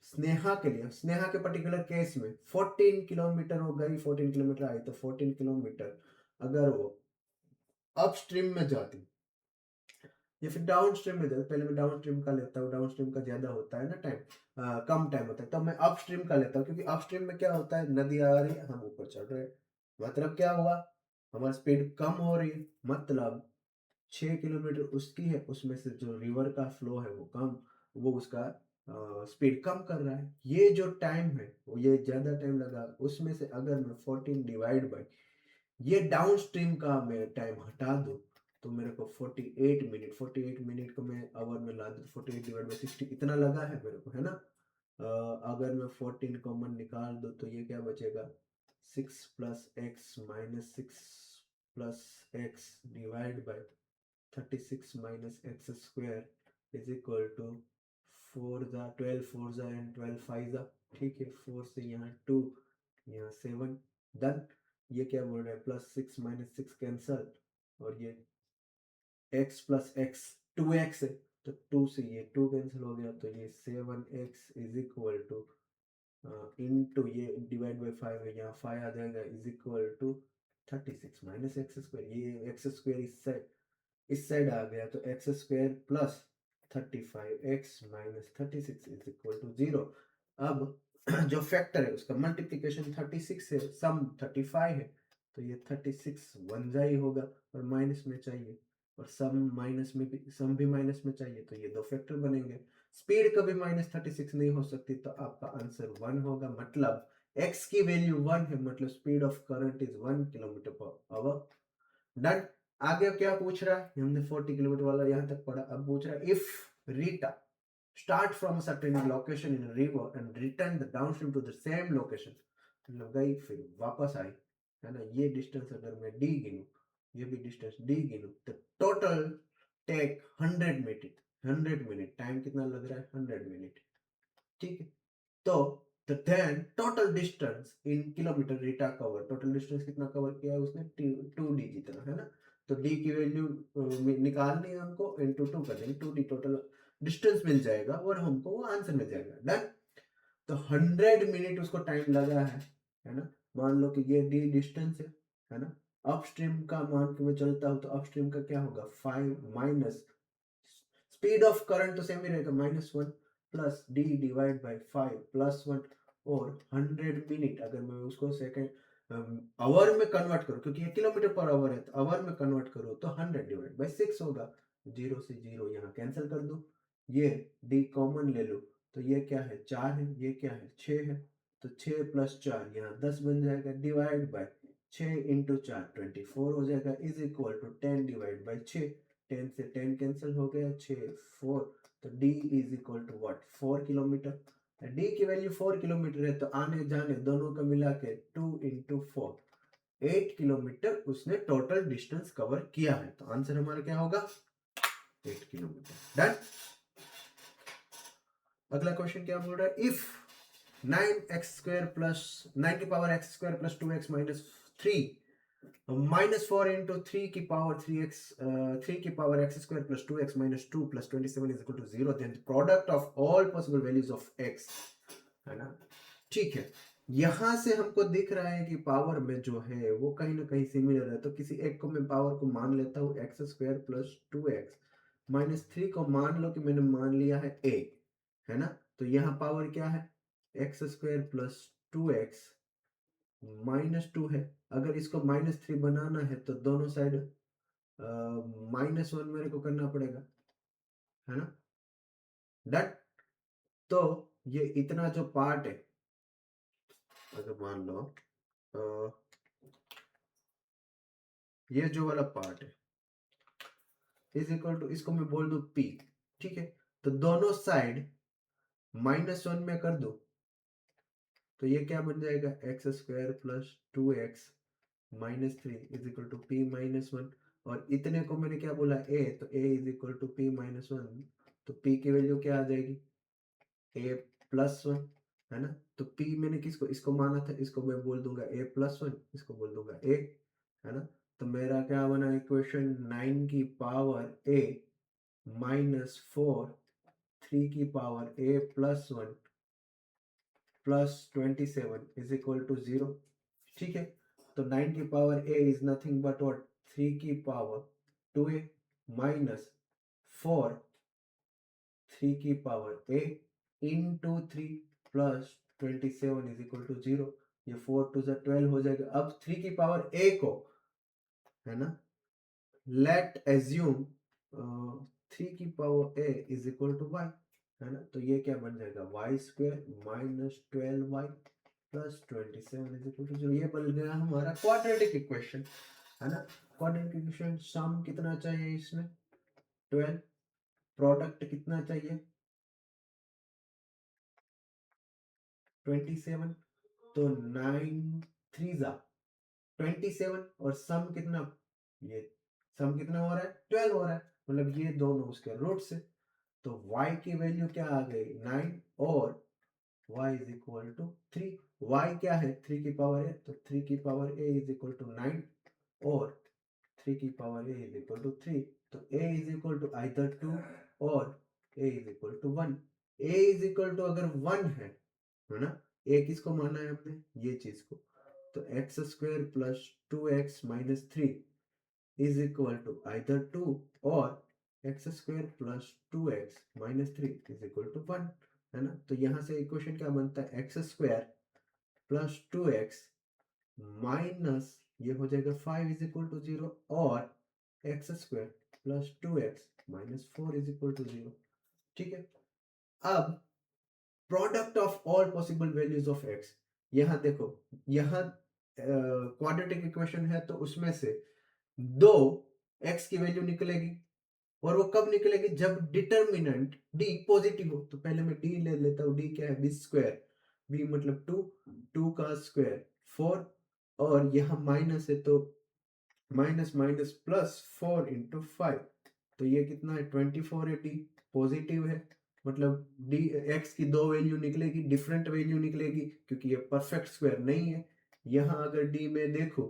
स्नेहा के लिए, स्नेहा के पर्टिकुलर केस में 14 किलोमीटर हो गई, 14 किलोमीटर आई तो 14 किलोमीटर अगर वो अपस्ट्रीम में जाती या फिर डाउन स्ट्रीम में जाती, पहले मैं डाउन स्ट्रीम का लेता हूँ, डाउन स्ट्रीम का ज्यादा होता है ना टाइम, कम टाइम होता है, तो मैं अप स्ट्रीम का लेता हूँ क्योंकि अप स्ट्रीम में क्या होता है, नदी आ रही है हम ऊपर चढ़ रहे हैं, मतलब क्या हुआ, हमारी स्पीड कम हो रही है, मतलब 6 किलोमीटर उसकी है, उसमें से जो रिवर का फ्लो है वो कम, वो उसका स्पीड कम कर रहा है। ये जो टाइम है वो ये ज्यादा टाइम लगा, उसमें से अगर मैं 14 डिवाइड बाई ये डाउन स्ट्रीम का मैं टाइम हटा दूं तो मेरे को 48 मिनट को मैं आवर में ला दूं, 48 डिवाइड बाई 60 इतना लगा है मेरे को, है ना। अगर मैं 14 कॉमन निकाल दूं तो ये क्या बचेगा, 6 plus x minus 6 plus x divide by 36 minus x square is equal to 4 जा 12 4 जा एंड 12 5 जा। ठीक है, 4 से यहाँ 2 यहाँ 7 डन। ये क्या बोल रहा है, प्लस 6 माइनस 6 कैंसल, और ये x प्लस एक्स 2x है तो 2 से ये 2 कैंसिल हो गया, तो ये 7x is equal to into ये डिवाइड बाय 5 है, यहाँ 5 आ जाएगा is equal to 36 minus x square, ये एक्स स्क्वायर इस साइड आ गया तो x square plus 35x minus 36 is equal to 0। अब जो फैक्टर है उसका मल्टीप्लिकेशन 36 है, सम 35 है, तो ये 36 वन जा ही होगा और माइनस में चाहिए, और सम माइनस में भी, सम भी माइनस में चाहिए, तो ये दो फैक्टर बनेंगे। स्पीड कभी माइनस 36 नहीं हो सकती, तो आपका आंसर 1 होगा, मतलब x की वैल्यू 1 है, मतलब speed of current is 1 kilometre per hour. Done. आगे क्या पूछ रहा है, हमने 40 किलोमीटर वाला यहां तक पढ़ा, अब पूछ रहा है if Rita start from a certain location in a river and return the downstream to the same location, मतलब गई फिर वापस आई, है ना। ये डिस्टेंस अगर मैं d गिनूं, ये भी डिस्टेंस d गिनूं, तो टोटल टेक 100 मिनट टाइम कितना लग रहा है 100 मिनट ठीक है तो then total distance in kilometre Rita cover total distance कितना कवर किया है उसने 2d जितना है ना तो d की वैल्यू निकालनी है हमको इनटू 2 कर देंगे 2d टोटल डिस्टेंस मिल जाएगा और हमको वो आंसर मिल जाएगा डन तो 100 मिनट उसको टाइम लगा है ना मान लो कि ये d डिस्टेंस है ना अपस्ट्रीम का मान के मैं चलता हूँ तो अपस्ट्रीम का क्या होगा 5 माइनस स्पीड ऑफ करंट तो सेम ही रहेगा -1 plus d divide by 5 plus 1 और 100 मिनट अगर मैं उसको सेकंड आवर में कन्वर्ट करूँ क्योंकि ये किलोमीटर पर आवर है तो आवर में कन्वर्ट करूँ तो 100 डिवाइड बाय 6 होगा 0 से 0 यहाँ कैंसिल कर दो ये d कॉमन ले लो तो ये क्या है 4 है ये क्या है 6 है तो 6 प्लस 4 यहाँ 10 बन जाएगा डिवाइड बाय 6 इंटू 4 24 हो जाएगा is equal to 10 divide by 6 10 से 10 कैंसिल हो गया 6 4 तो d is equal to what 4 kilometre d की वैल्यू 4 किलोमीटर है तो आने जाने दोनों का मिला के 2 इंटू 4 8 किलोमीटर उसने टोटल डिस्टेंस कवर किया है तो आंसर हमारा क्या होगा 8 किलोमीटर डन अगला क्वेश्चन क्या बोल रहा है इफ 9x² प्लस 9 की power x² plus 2x minus 3 -4 into 3 की पावर 3x 3 की power x² plus 2x minus 2 plus 27 is equal to 0 then the product of all possible values of x है ना ठीक है यहां से हमको दिख रहा है कि पावर में जो है वो कहीं ना कहीं सिमिलर है तो किसी एक को मैं पावर को मान लेता हूँ x² plus 2x माइनस 3 को मान लो कि मैंने मान लिया है a है ना तो यहाँ पावर क्या है x² plus 2x -2 है अगर इसको -3 बनाना है तो दोनों साइड -1 मेरे को करना पड़ेगा है ना डन तो ये इतना जो पार्ट है अगर मान लो ये जो वाला पार्ट है इज इक्वल टू इसको मैं बोल दूं p ठीक है तो दोनों साइड -1 में कर दो तो ये क्या बन जाएगा x² plus 2x -3 is equal to p -1 और इतने को मैंने क्या बोला a तो a is equal to p -1 तो p की वैल्यू क्या आ जाएगी a +1 है ना तो p मैंने किसको इसको माना था इसको मैं बोल दूंगा a +1 इसको बोल दूंगा a है ना तो मेरा क्या बना इक्वेशन 9 की पावर a -4 3 की पावर a +1 प्लस 27 इज इक्वल टू 0 ठीक है तो 9 की power a is nothing but what 3 की पावर 2a माइनस 4 3 की पावर a इंटू 3 प्लस 27 इज इक्वल टू 0 ये 4 टू 12 हो जाएगा अब 3 की पावर a को है ना लेट एज्यूम 3 की power a is equal to y है ना तो ये क्या बन जाएगा y² minus 12y plus 27 is equal to 0 ये बन गया हमारा क्वाड्रेटिक इक्वेशन है ना क्वाड्रेटिक इक्वेशन सम कितना चाहिए इसमें 12 प्रोडक्ट कितना चाहिए 27 तो 9 3 जा 27 और सम कितना ये सम कितना हो रहा है 12 हो रहा है मतलब ये दोनों उसके रूट से तो y की वैल्यू क्या आ गई 9 और y is equal to 3 y क्या है 3 की पावर है तो 3 की power a is equal to 9 और 3 की power a is equal to 3 तो a is equal to either 2 और a is equal to 1 a is equal to अगर 1 है ना a किसको माना है हमने ये चीज को तो x² plus 2x minus 3 is equal to either 2 और x² plus 2x minus 3 is equal to 1 है ना तो यहाँ से इक्वेशन क्या बनता है x² प्लस 2x माइनस ये हो जाएगा 5 इज इक्वल टू 0 और x² plus 2x minus 4 is equal to 0 ठीक है अब product of all possible values of x यहाँ देखो यहाँ क्वाड्रेटिक इक्वेशन है तो उसमें से दो x की वैल्यू निकलेगी और वो कब निकलेगी जब डिटर्मिनेंट d पॉजिटिव हो तो पहले मैं d ले लेता हूँ d क्या है b² b मतलब 2 का स्क्वायर 4 और यहाँ माइनस है तो माइनस माइनस प्लस 4 इंटू 5 तो ये कितना है 24 है, डी पॉजिटिव है, मतलब डी एक्स की दो वैल्यू निकलेगी, डिफरेंट वैल्यू निकलेगी क्योंकि ये परफेक्ट स्क्वायर नहीं है। यहाँ अगर डी में देखो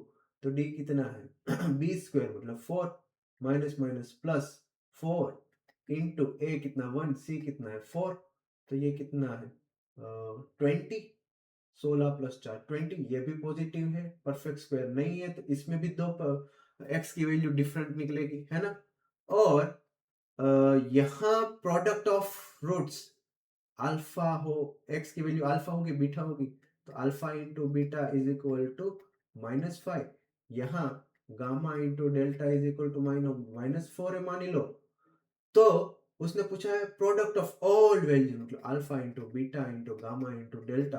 तो डी कितना है बी स्क्वायर मतलब 4 माइनस माइनस प्लस 4 इंटू ए कितना 1, सी कितना है 4, तो ये कितना है 20, 16 प्लस 4 20, ये भी पॉजिटिव है, परफेक्ट स्क्वायर नहीं है, तो इसमें भी दो एक्स की वैल्यू डिफरेंट निकलेगी, है ना। और यहाँ प्रोडक्ट ऑफ रूट्स अल्फा हो, एक्स की वैल्यू अल्फा होगी बीटा होगी, तो alpha into beta is equal to -5, यहाँ gamma into delta is equal to -4 है मान लो। तो उसने पूछा है प्रोडक्ट ऑफ ऑल वैल्यू, मतलब alpha into beta into gamma into delta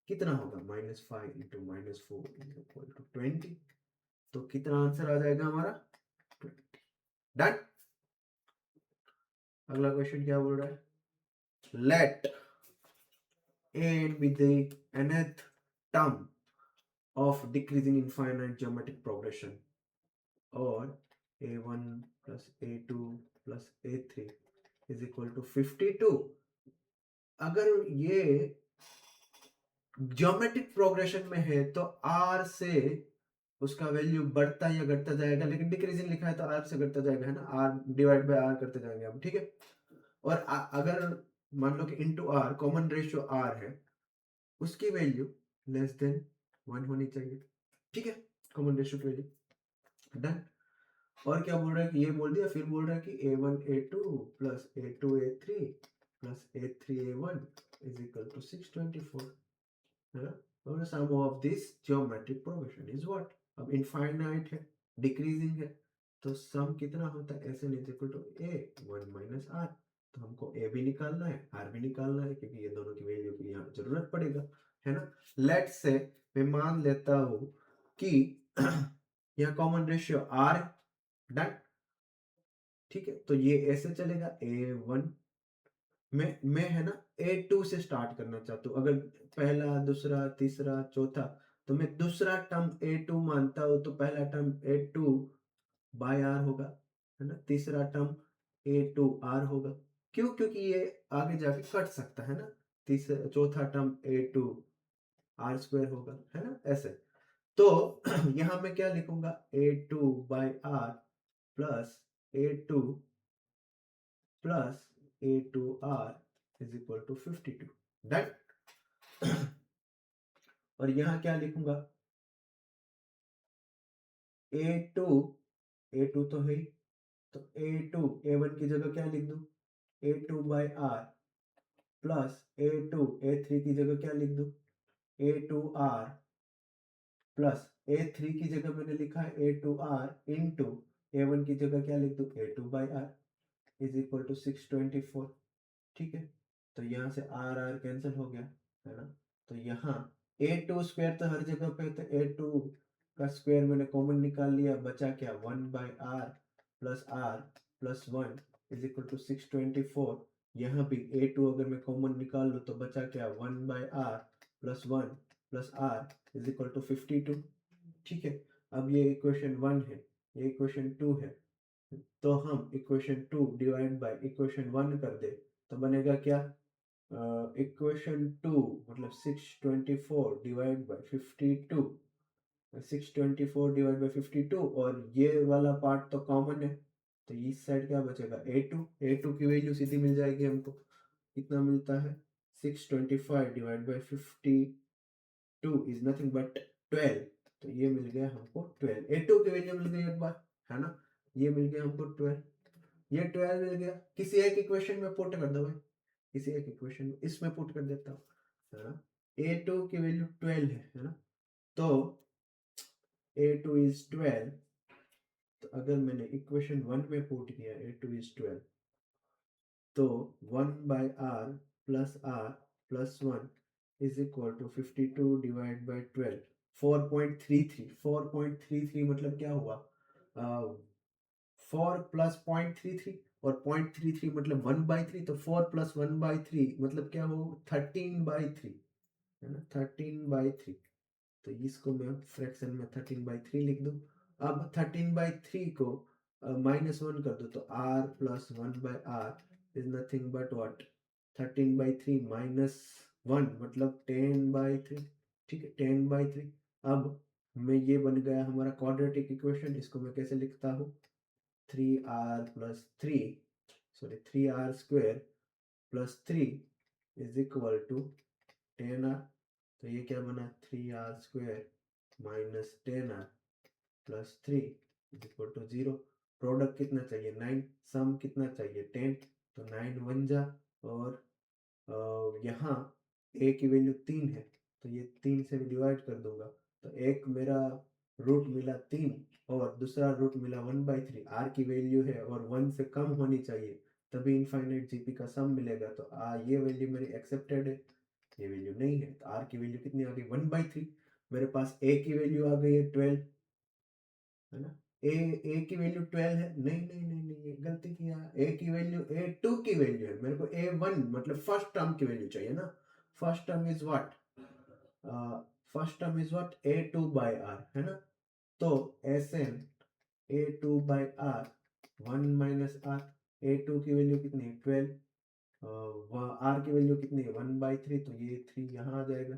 कितना होगा, -5 इंटू -4 इज इक्वल टू 20, तो कितना आंसर आ जाएगा हमारा 20। डन। अगला क्वेश्चन क्या बोल रहा है, let a be the nth term of decreasing infinite geometric progression, or a1 plus a2 plus a3 is equal to 52। अगर ये ज्योमेट्रिक प्रोग्रेशन में है तो r से उसका वैल्यू बढ़ता या घटता जाएगा, लेकिन डिक्रीजिंग लिखा है तो r से घटता जाएगा, है ना, r डिवाइड बाय r करते जाएंगे हम, ठीक है। और अगर मान लो कि into r common ratio r है, उसकी वैल्यू लेस देन 1 होनी चाहिए, ठीक है, कॉमन रेशियो की वैल्यू। डन। और क्या बोल रहा है कि ये बोल दिया, फिर बोल रहा है कि a1 a2 plus a2 a3 plus a3 a1 is equal to 624, है ना। और sum of this geometric progression is what, अब इनफाइनाइट है, डिक्रीजिंग है, तो सम कितना होता है, S N is equal to A 1 minus R, तो हमको ए भी निकालना है आर भी निकालना है, क्योंकि ये दोनों की वैल्यू की यहाँ जरूरत पड़ेगा, है ना। लेट से मैं मान लेता हूं कि यहाँ कॉमन रेशियो आर, डन, ठीक है, तो ये ऐसे चलेगा a1 मैं है ना a2 से स्टार्ट करना चाहता हूँ, अगर पहला दूसरा तीसरा चौथा, तो मैं दूसरा टर्म a2 मानता हूँ, तो पहला टर्म a2 बाय आर होगा, है ना, तीसरा टर्म a2 आर होगा, क्यों, क्योंकि ये आगे जाके कट सकता है ना, तीसरा चौथा टर्म a2 आर स्क्वायर होगा, है ना, ऐसे। तो यहाँ मैं क्या लिखूंगा, a2 by r plus a2 plus a2r is equal to 52, done. और यहाँ क्या लिखूंगा, a2 a2 तो है, तो a2 a1 की जगह क्या लिख दूं, a2 by r plus a2 a3 की जगह क्या लिख दूं, a2r प्लस a3 की जगह मैंने लिखा है a2r इंटू a1 की जगह क्या लिख दूं, a2 by r is equal to 624, ठीक है। तो यहाँ से आर आर कैंसिल हो गया, है ना, तो यहाँ a2 स्क्वायर तो हर जगह पे, तो a2 का स्क्वायर मैंने कॉमन निकाल लिया, बचा क्या 1 by r plus 1 is equal to 624, यहाँ भी a2 अगर मैं कॉमन निकाल लूँ तो बचा क्या 1 by r plus r is equal to 52, ठीक है। अब ये इक्वेशन 1 है, ये इक्वेशन 2 है, तो हम इक्वेशन 2 डिवाइड बाय इक्वेशन 1 कर दे तो बनेगा क्या, इक्वेशन 2 मतलब 624 डिवाइड बाय 52, 624 डिवाइड बाय 52, और ये वाला पार्ट तो कॉमन है, तो इस साइड क्या बचेगा a2 की वैल्यू सीधी मिल जाएगी हमको, कितना मिलता है 625 divide by 52 is nothing but 12, तो ये मिल गया हमको 12, a2 की वैल्यू मिल गई एक बार, है ना, ये मिल गया हमको 12, ये 12 मिल गया, किसी एक इक्वेशन में पुट कर दो भाई, किसी एक इक्वेशन में इसमें पुट कर देता हूँ, है ना, a2 की वैल्यू 12 है ना, तो a2 इज 12, तो अगर मैंने इक्वेशन 1 में पुट किया a2 इज 12, तो 1 by r plus 1 is equal to 52 divide by 12, 4.33 मतलब क्या हुआ, 4 प्लस 0.33, और 0.33 मतलब 1/3, तो 4 प्लस 1/3 मतलब क्या हो 13/3, है ना, 13/3, तो इसको मैं फ्रैक्शन में 13/3 लिख दूं। अब 13/3 को -1 कर दो तो r plus 1/r is nothing but what 13/3 -1 मतलब 10/3। ठीक है 10/3। अब मैं ये बन गया हमारा क्वाड्रेटिक इक्वेशन। इसको मैं कैसे लिखता हूँ 3r plus 3 sorry 3r square plus 3 is equal to 10r। तो ये क्या बना 3r square minus 10r plus 3 is equal to 0। Product कितना चाहिए 9, सम कितना चाहिए 10, तो 9 1 जा और यहाँ a की वैल्यू 3 है तो ये 3 से डिवाइड कर दूंगा। तो एक मेरा रूट मिला 3 और दूसरा रूट मिला 1/3। r की वैल्यू है और 1 से कम होनी चाहिए तभी इनफाइनाइट जीपी का सम मिलेगा। तो ये वैल्यू मेरी एक्सेप्टेड है, ये वैल्यू नहीं है। तो r की वैल्यू कितनी आ गई 1/3। मेरे पास a की वैल्यू आ गई है 12, है ना। ए की वैल्यू 12 है, नहीं नहीं नहीं नहीं ये गलती किया। ए की वैल्यू A2 की वैल्यू है, मेरे को A1 मतलब फर्स्ट टर्म की वैल्यू चाहिए ना। First term is what first term is what A2/r, है ना। तो Sn A2/r 1 minus r। A2 की वैल्यू कितनी है 12, r की वैल्यू कितनी है 1/3 तो ये 3 यहाँ आ जाएगा।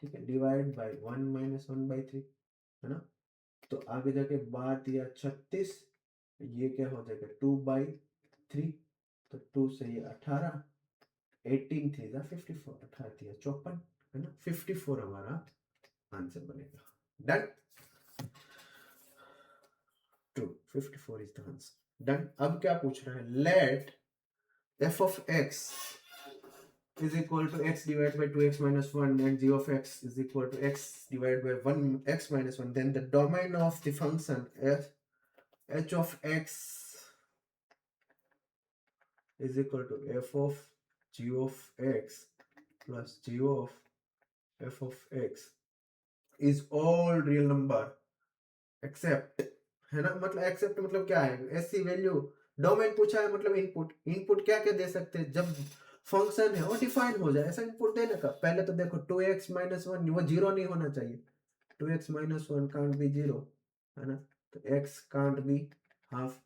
ठीक है डिवाइड बाय 1 माइनस 1/3, है ना। तो आगे जाके बात या 36, ये क्या हो जाएगा 2/3। तो 2 से ये 18, 18 3 जा 54, 18 3 54, है ना। 54 हमारा आंसर बनेगा। Done. True 54 is the answer. Done. अब क्या पूछ रहा है late f of x is equal to x divided by 2x minus 1 and g of x is equal to x divided by 1 x minus 1, then the domain of the function h of x is equal to f of g of x plus g of f of x is all real number except, है ना। मतलब accept मतलब क्या है ऐसी value. Domain पूछा है मतलब इनपुट। इनपुट क्या क्या दे सकते हैं जब फंक्शन है और डिफाइन हो जाए ऐसा इनपुट देने का। पहले तो देखो 2x minus 1 वो जीरो नहीं होना चाहिए। 2x minus 1 can't be zero, है ना। तो x कांट बी हाफ,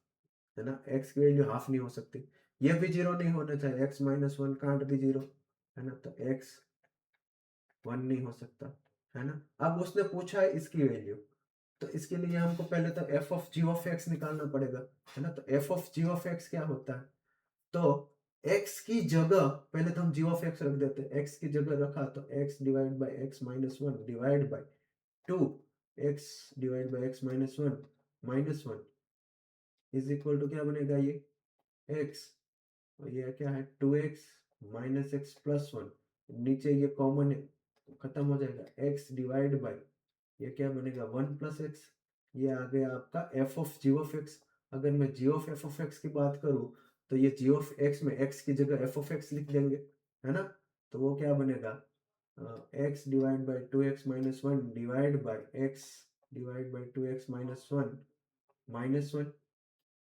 है ना। x की वैल्यू हाफ नहीं हो सकती। ये भी जीरो नहीं होना चाहिए x minus 1 can't be zero, है ना। तो x 1 नहीं हो सकता, है ना। अब उसने पूछा है इसकी वैल्यू, तो इसके लिए हमको पहले तो f of g of x निकालना पड़ेगा, है ना। तो f of g of x क्या होता है, तो x की जगह पहले तो हम g of x रख देते हैं। x की जगह रखा तो x divide by x minus 1 divide by 2 x divide by x minus 1 is equal to क्या बनेगा ये x, और ये क्या है 2x माइनस x प्लस 1। नीचे ये कॉमन है तो खत्म हो जाएगा। x डिवाइड बाय ये क्या बनेगा 1 प्लस एक्स। ये आ गया आपका f of g of x. अगर मैं g of f of x की बात करूं तो ये g ऑफ x में x की जगह f ऑफ x लिख देंगे, है ना। तो वो क्या बनेगा x divide bye 2x minus 1 divide by x divide bye 2x minus 1।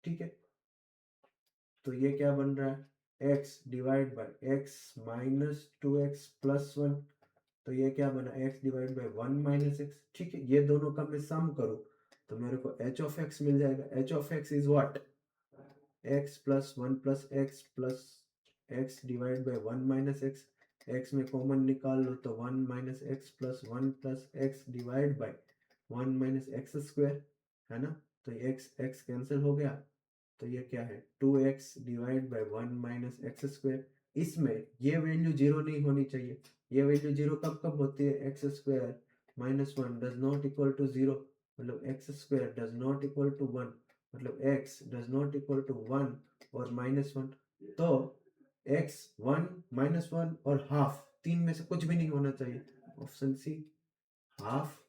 ठीक है तो ये क्या बन रहा है x divide by x minus 2x plus 1। तो ये क्या बना x divide bye 1 minus x. ठीक है ये दोनों का मैं सम करूं तो मेरे को h ऑफ x मिल जाएगा। h of x is what x plus 1 plus x divide bye 1 minus x. x में कॉमन निकाल लो तो 1 minus x plus 1 plus x divide bye 1 minus x square, है ना। तो x कैंसिल हो गया तो ये क्या है 2x divide by 1 minus x square. इसमें ये वैल्यू जीरो नहीं होनी चाहिए। ये वैल्यू जीरो कब कब होती है X square minus 1 does not equal to zero, मतलब X square does not equal to 1, मतलब x does not equal to 1 और माइनस 1। तो x 1 माइनस 1 और हाफ तीन में से कुछ भी नहीं होना चाहिए। Option C half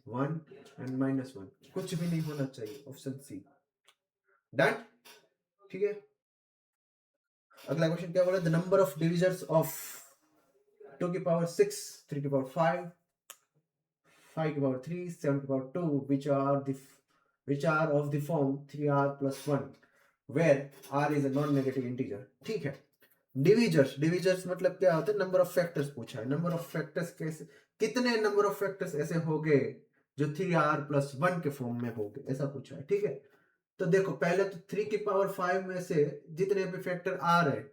1 and minus 1 कुछ भी नहीं होना चाहिए। Option C done. ठीक है अगला क्वेश्चन क्या बोला the number of divisors of 2 की पावर 6 3 की पावर 5 5 की पावर 3 7 की power 2 which are of the form 3r plus 1 where r is a non negative integer। ठीक है डिविजर्स मतलब क्या होता है नंबर ऑफ फैक्टर्स पूछा है। नंबर ऑफ फैक्टर्स कैसे कितने नंबर ऑफ फैक्टर्स ऐसे हो गए जो 3r plus 1 के फॉर्म में हो गए ऐसा पूछा है। ठीक है तो देखो पहले तो 3 की पावर 5 में से जितने भी फैक्टर आ रहे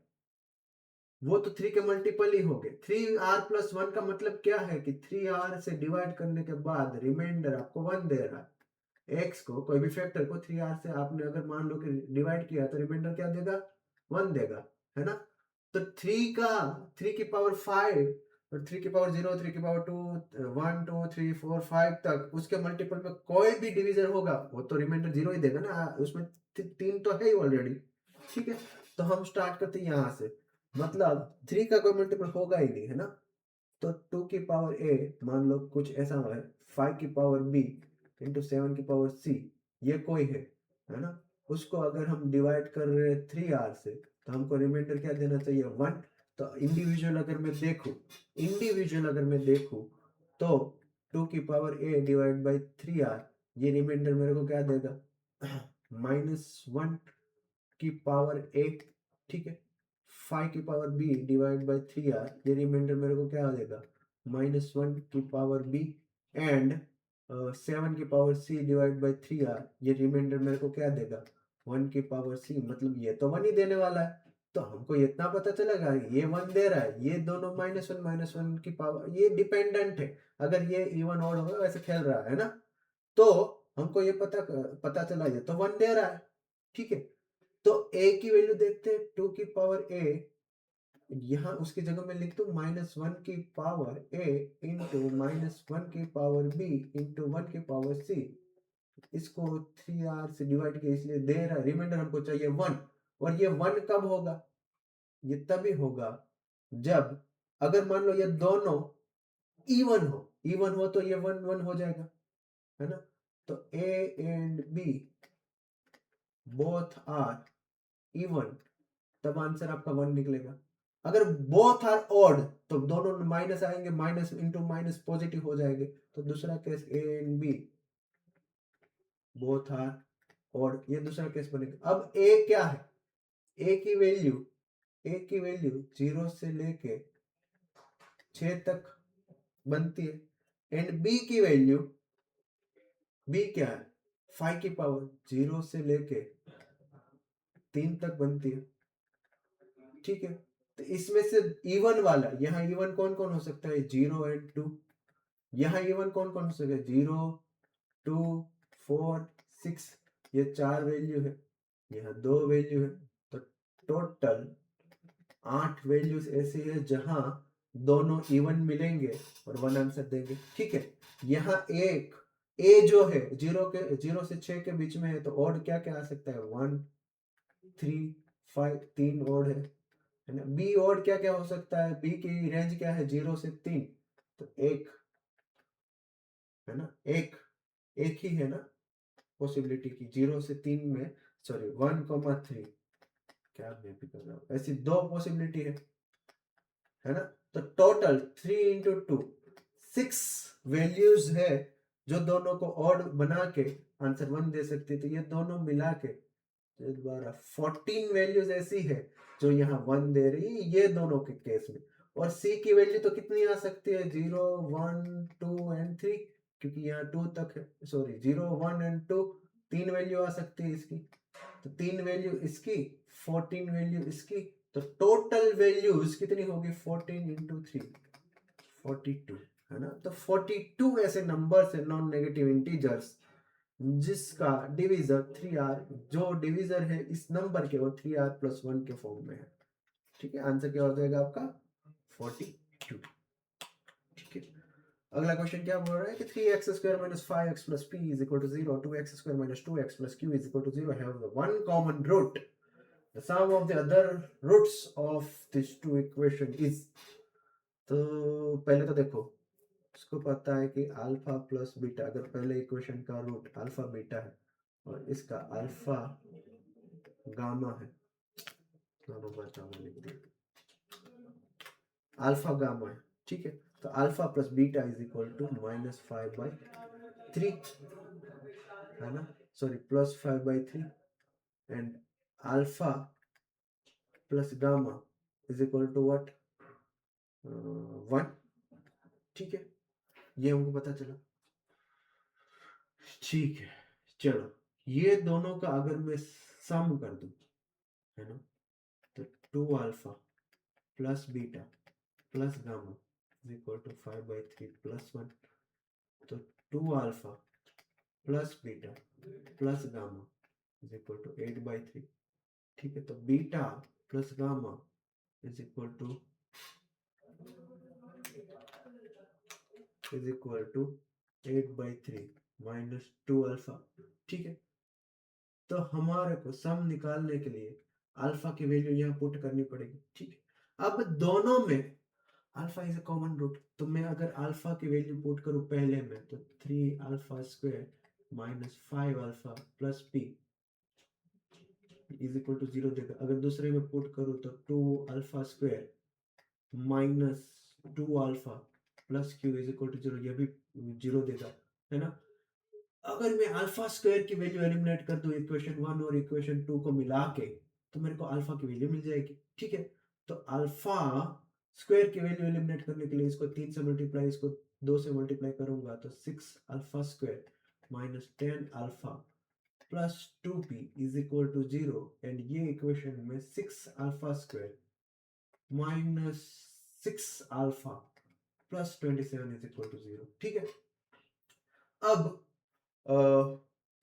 वो तो 3 के मल्टीपल ही हो गए। 3r+1 का मतलब क्या है कि 3r से डिवाइड करने के बाद रिमाइंडर आपको 1 दे रहा है। x को कोई भी फैक्टर को 3r से आपने अगर मान लो कि डिवाइड किया तो रिमाइंडर क्या देगा, 1 देगा, है ना। तो 3 की पावर 5 और 3 की पावर 0, 3 की पावर 2, 1 2 3 4 5 तक उसके मल्टीपल में कोई भी डिवीजन होगा वो तो रिमाइंडर 0 ही देगा ना, उसमें 3 तो है ही ऑलरेडी। ठीक है, तो हम स्टार्ट करते हैं यहाँ से, मतलब 3 का कोई मल्टीपल होगा ही नहीं, है ना। तो 2 की पावर a मान लो कुछ ऐसा है, 5 की पावर b इंटू 7 की पावर c, ये कोई है ना। उसको अगर हम डिवाइड कर रहे हैं 3r से तो हमको रिमाइंडर क्या देना चाहिए, 1। तो इंडिविजुअल अगर मैं देखूं तो 2 की power a divide by 3r, ये रिमाइंडर मेरे को क्या देगा, -1 की पावर a। ठीक है, 5 की power b divide by 3r, ये रिमाइंडर मेरे को क्या देगा, -1 की पावर b। एंड 7 की power c divide by 3r, ये रिमाइंडर मेरे को क्या देगा, 1 की पावर c। मतलब ये तो 1 ही देने वाला है, तो हमको इतना पता चलेगा ये 1 दे रहा है, ये दोनों -1 की पावर, ये डिपेंडेंट है। अगर ये इवन ऑड होगा वैसे खेल रहा है ना, तो हमको ये पता चला ये तो 1 दे रहा है। ठीक है, तो a की वैल्यू देखते हैं, 2 की पावर a, यहाँ उसकी जगह में लिख दूं -1 की पावर a इंटू -1 की पावर b इंटू 1 की पावर c। इसको 3r से डिवाइड किया इसलिए दे रहा है, रिमाइंडर हमको चाहिए 1। और ये 1 कब होगा, ये तभी होगा जब, अगर मान लो ये दोनों इवन हो तो ये 1 1 हो जाएगा, है ना। तो a and b both are even, तब आंसर आपका 1 निकलेगा। अगर बोथ आर ऑड तो दोनों माइनस आएंगे, माइनस इंटू माइनस पॉजिटिव हो जाएंगे। तो दूसरा case A and B both are odd, ये दूसरा केस बनेगा। अब ए क्या है, ए की वैल्यू 0 से लेके 6 तक बनती है। एंड बी की वैल्यू, बी क्या है, 5 की पावर 0 से लेके 3 तक बनती है। ठीक है, तो इसमें से इवन वाला, यहाँ इवन कौन कौन हो सकता है, 0 एंड 2। यहाँ इवन कौन कौन हो सकता है, 0 2 4 6, ये 4 वैल्यू है, यहाँ 2 वैल्यू है। तो टोटल 8 वैल्यूज ऐसी है जहां दोनों इवन मिलेंगे और 1 आंसर देंगे। ठीक है, यहाँ एक ए जो है 0 से 6 के बीच में है, तो ऑड क्या क्या आ सकता है, 1 3 5, 3 ऑड है ना। बी ऑड क्या क्या हो सकता है, बी की रेंज क्या है, 0 से 3, तो एक, है ना, एक ही है ना पॉसिबिलिटी की, 0 से 3 में, सॉरी 1,3, क्या मैं भी कर रहा हूँ, ऐसी 2 पॉसिबिलिटी है ना। तो टोटल 3 इंटू 2 6 वैल्यूज है जो दोनों को ऑड बना के आंसर 1 दे सकती है। तो ये दोनों मिला के दोबारा 14 वैल्यूज ऐसी है जो यहाँ 1 दे रही है, ये दोनों के केस में। और सी की वैल्यू तो कितनी आ सकती है, 0 1 2 एंड 3, क्योंकि यहाँ 2 तक है, सॉरी 0 1 एंड 2, 3 वैल्यू आ सकती है इसकी। तो 3 वैल्यू इसकी, 14 वैल्यू इसकी, तो टोटल वैल्यूज कितनी होगी, 14 इंटू 3 42, है ना। तो 42 ऐसे नंबर्स है, नॉन नेगेटिव इंटीजर्स, जिसका डिवीजर 3r, जो डिवीजर है इस नंबर के वो 3r+1 के फॉर्म में है। ठीक है, आंसर क्या हो जाएगा आपका 42। ठीक है, अगला क्वेश्चन क्या बोल रहा है कि 3x² - 5x + p = 0, 2x² - 2x + q = 0 have the one common root. The sum of the other roots of these two equation is, तो पहले तो देखो उसको पता है कि अल्फा प्लस बीटा, अगर पहले इक्वेशन का रूट अल्फा बीटा है और इसका अल्फा गामा है, अल्फा गामा है। ठीक है, तो alpha plus beta is equal to -5/3, है ना, sorry +5/3, and alpha plus gamma is equal to what, 1। ठीक है, ये हमको पता चला। ठीक है, चलो ये दोनों का अगर मैं सम कर दूं, है ना, तो 2 alpha plus beta plus gamma is equal to 5/3 plus 1। तो 2 alpha plus beta plus gamma is equal to 8/3। ठीक है, तो beta plus gamma is equal to 8/3 minus 2 alpha. ठीक है, तो हमारे को सम निकालने के लिए अल्फा की वैल्यू यहाँ पुट करनी पड़ेगी। ठीक है, अब दोनों में alpha is a common root, तो मैं अगर अल्फा की वैल्यू पुट करूं पहले में, तो 3 alpha square minus 5 alpha plus p is equal to 0 देगा। अगर दूसरे में पुट करूं तो 2 alpha square minus 2 alpha plus q is equal to 0, यह भी 0 देगा, है ना। अगर मैं अल्फा स्क्वायर की वैल्यू एलिमिनेट कर दूं इक्वेशन 1 और इक्वेशन 2 को मिला के, तो मेरे को अल्फा की वैल्यू मिल जाएगी। ठीक है, तो अल्फा स्क्वायर की वैल्यू एलिमिनेट करने के लिए इसको 3 से मल्टीप्लाई, इसको 2 से मल्टीप्लाई करूंगा, तो 6 alpha square minus 10 alpha plus 2p is equal to 0। And ये इक्वेशन में 6 alpha square minus 6 alpha plus 27 is equal to 0। ठीक है, अब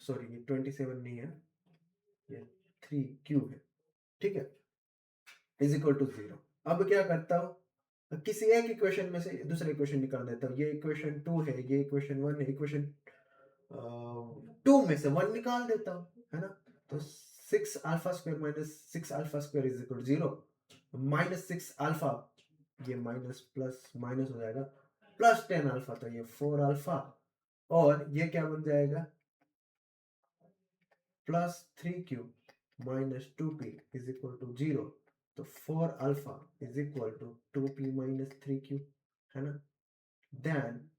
सॉरी ये 27 नहीं है, ये 3q है। ठीक है, इज इक्वल टू 0। अब क्या करता हूँ, किसी एक इक्वेशन में से दूसरा इक्वेशन निकाल देता हूँ। ये इक्वेशन 2 है, ये इक्वेशन 1 है, इक्वेशन 2 में से 1 निकाल देता हूँ, है ना। तो 6 alpha square minus 6 alpha square is equal to 0, minus 6 alpha, ये माइनस प्लस माइनस हो जाएगा, प्लस 10 अल्फा, तो ये 4 अल्फा, और ये क्या बन जाएगा, plus 3q minus 2p is equal to 0। तो 4 alpha is equal to 2p minus 3q, है ना। देन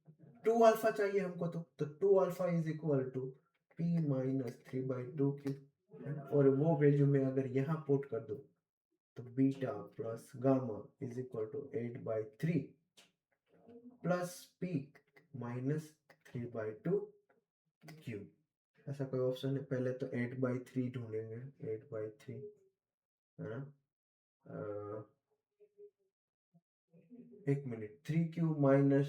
2 अल्फा चाहिए हमको, तो 2 alpha is equal to p minus 3/2q, है ना। और वो वैल्यू में अगर यहाँ पुट कर दो, तो beta plus gamma is equal to 8/3 plus p minus 3/2q। ऐसा कोई ऑप्शन है? पहले तो 8/3 ढूंढेंगे, 8/3, है ना। एक मिनट, 3q माइनस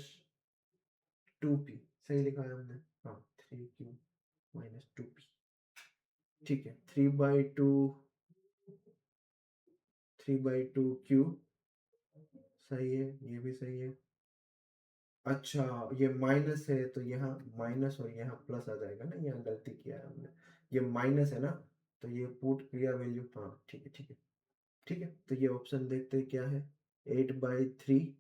2p सही लिखा है हमने, हाँ 3q माइनस 2p। ठीक है, 3/2q सही है, ये भी सही है। अच्छा, ये माइनस है तो यहाँ माइनस और यहाँ प्लस आ जाएगा ना, यहाँ गलती किया है हमने, ये माइनस है ना, तो ये पुट किया वैल्यू, हाँ ठीक है ठीक है ठीक है। तो ये ऑप्शन देखते हैं क्या है, 8/3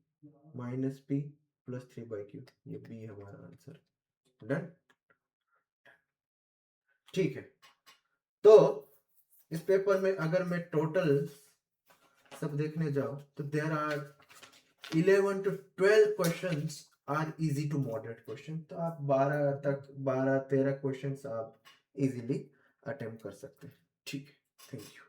माइनस p प्लस 3/q, ये बी हमारा आंसर। डन, ठीक है। तो इस पेपर में अगर मैं टोटल सब देखने जाऊं, तो there are 11 to 12 questions are easy to moderate question. तो आप 12-13 क्वेश्चंस आप इजीली अटेम्प्ट कर सकते हैं। ठीक है, थैंक यू।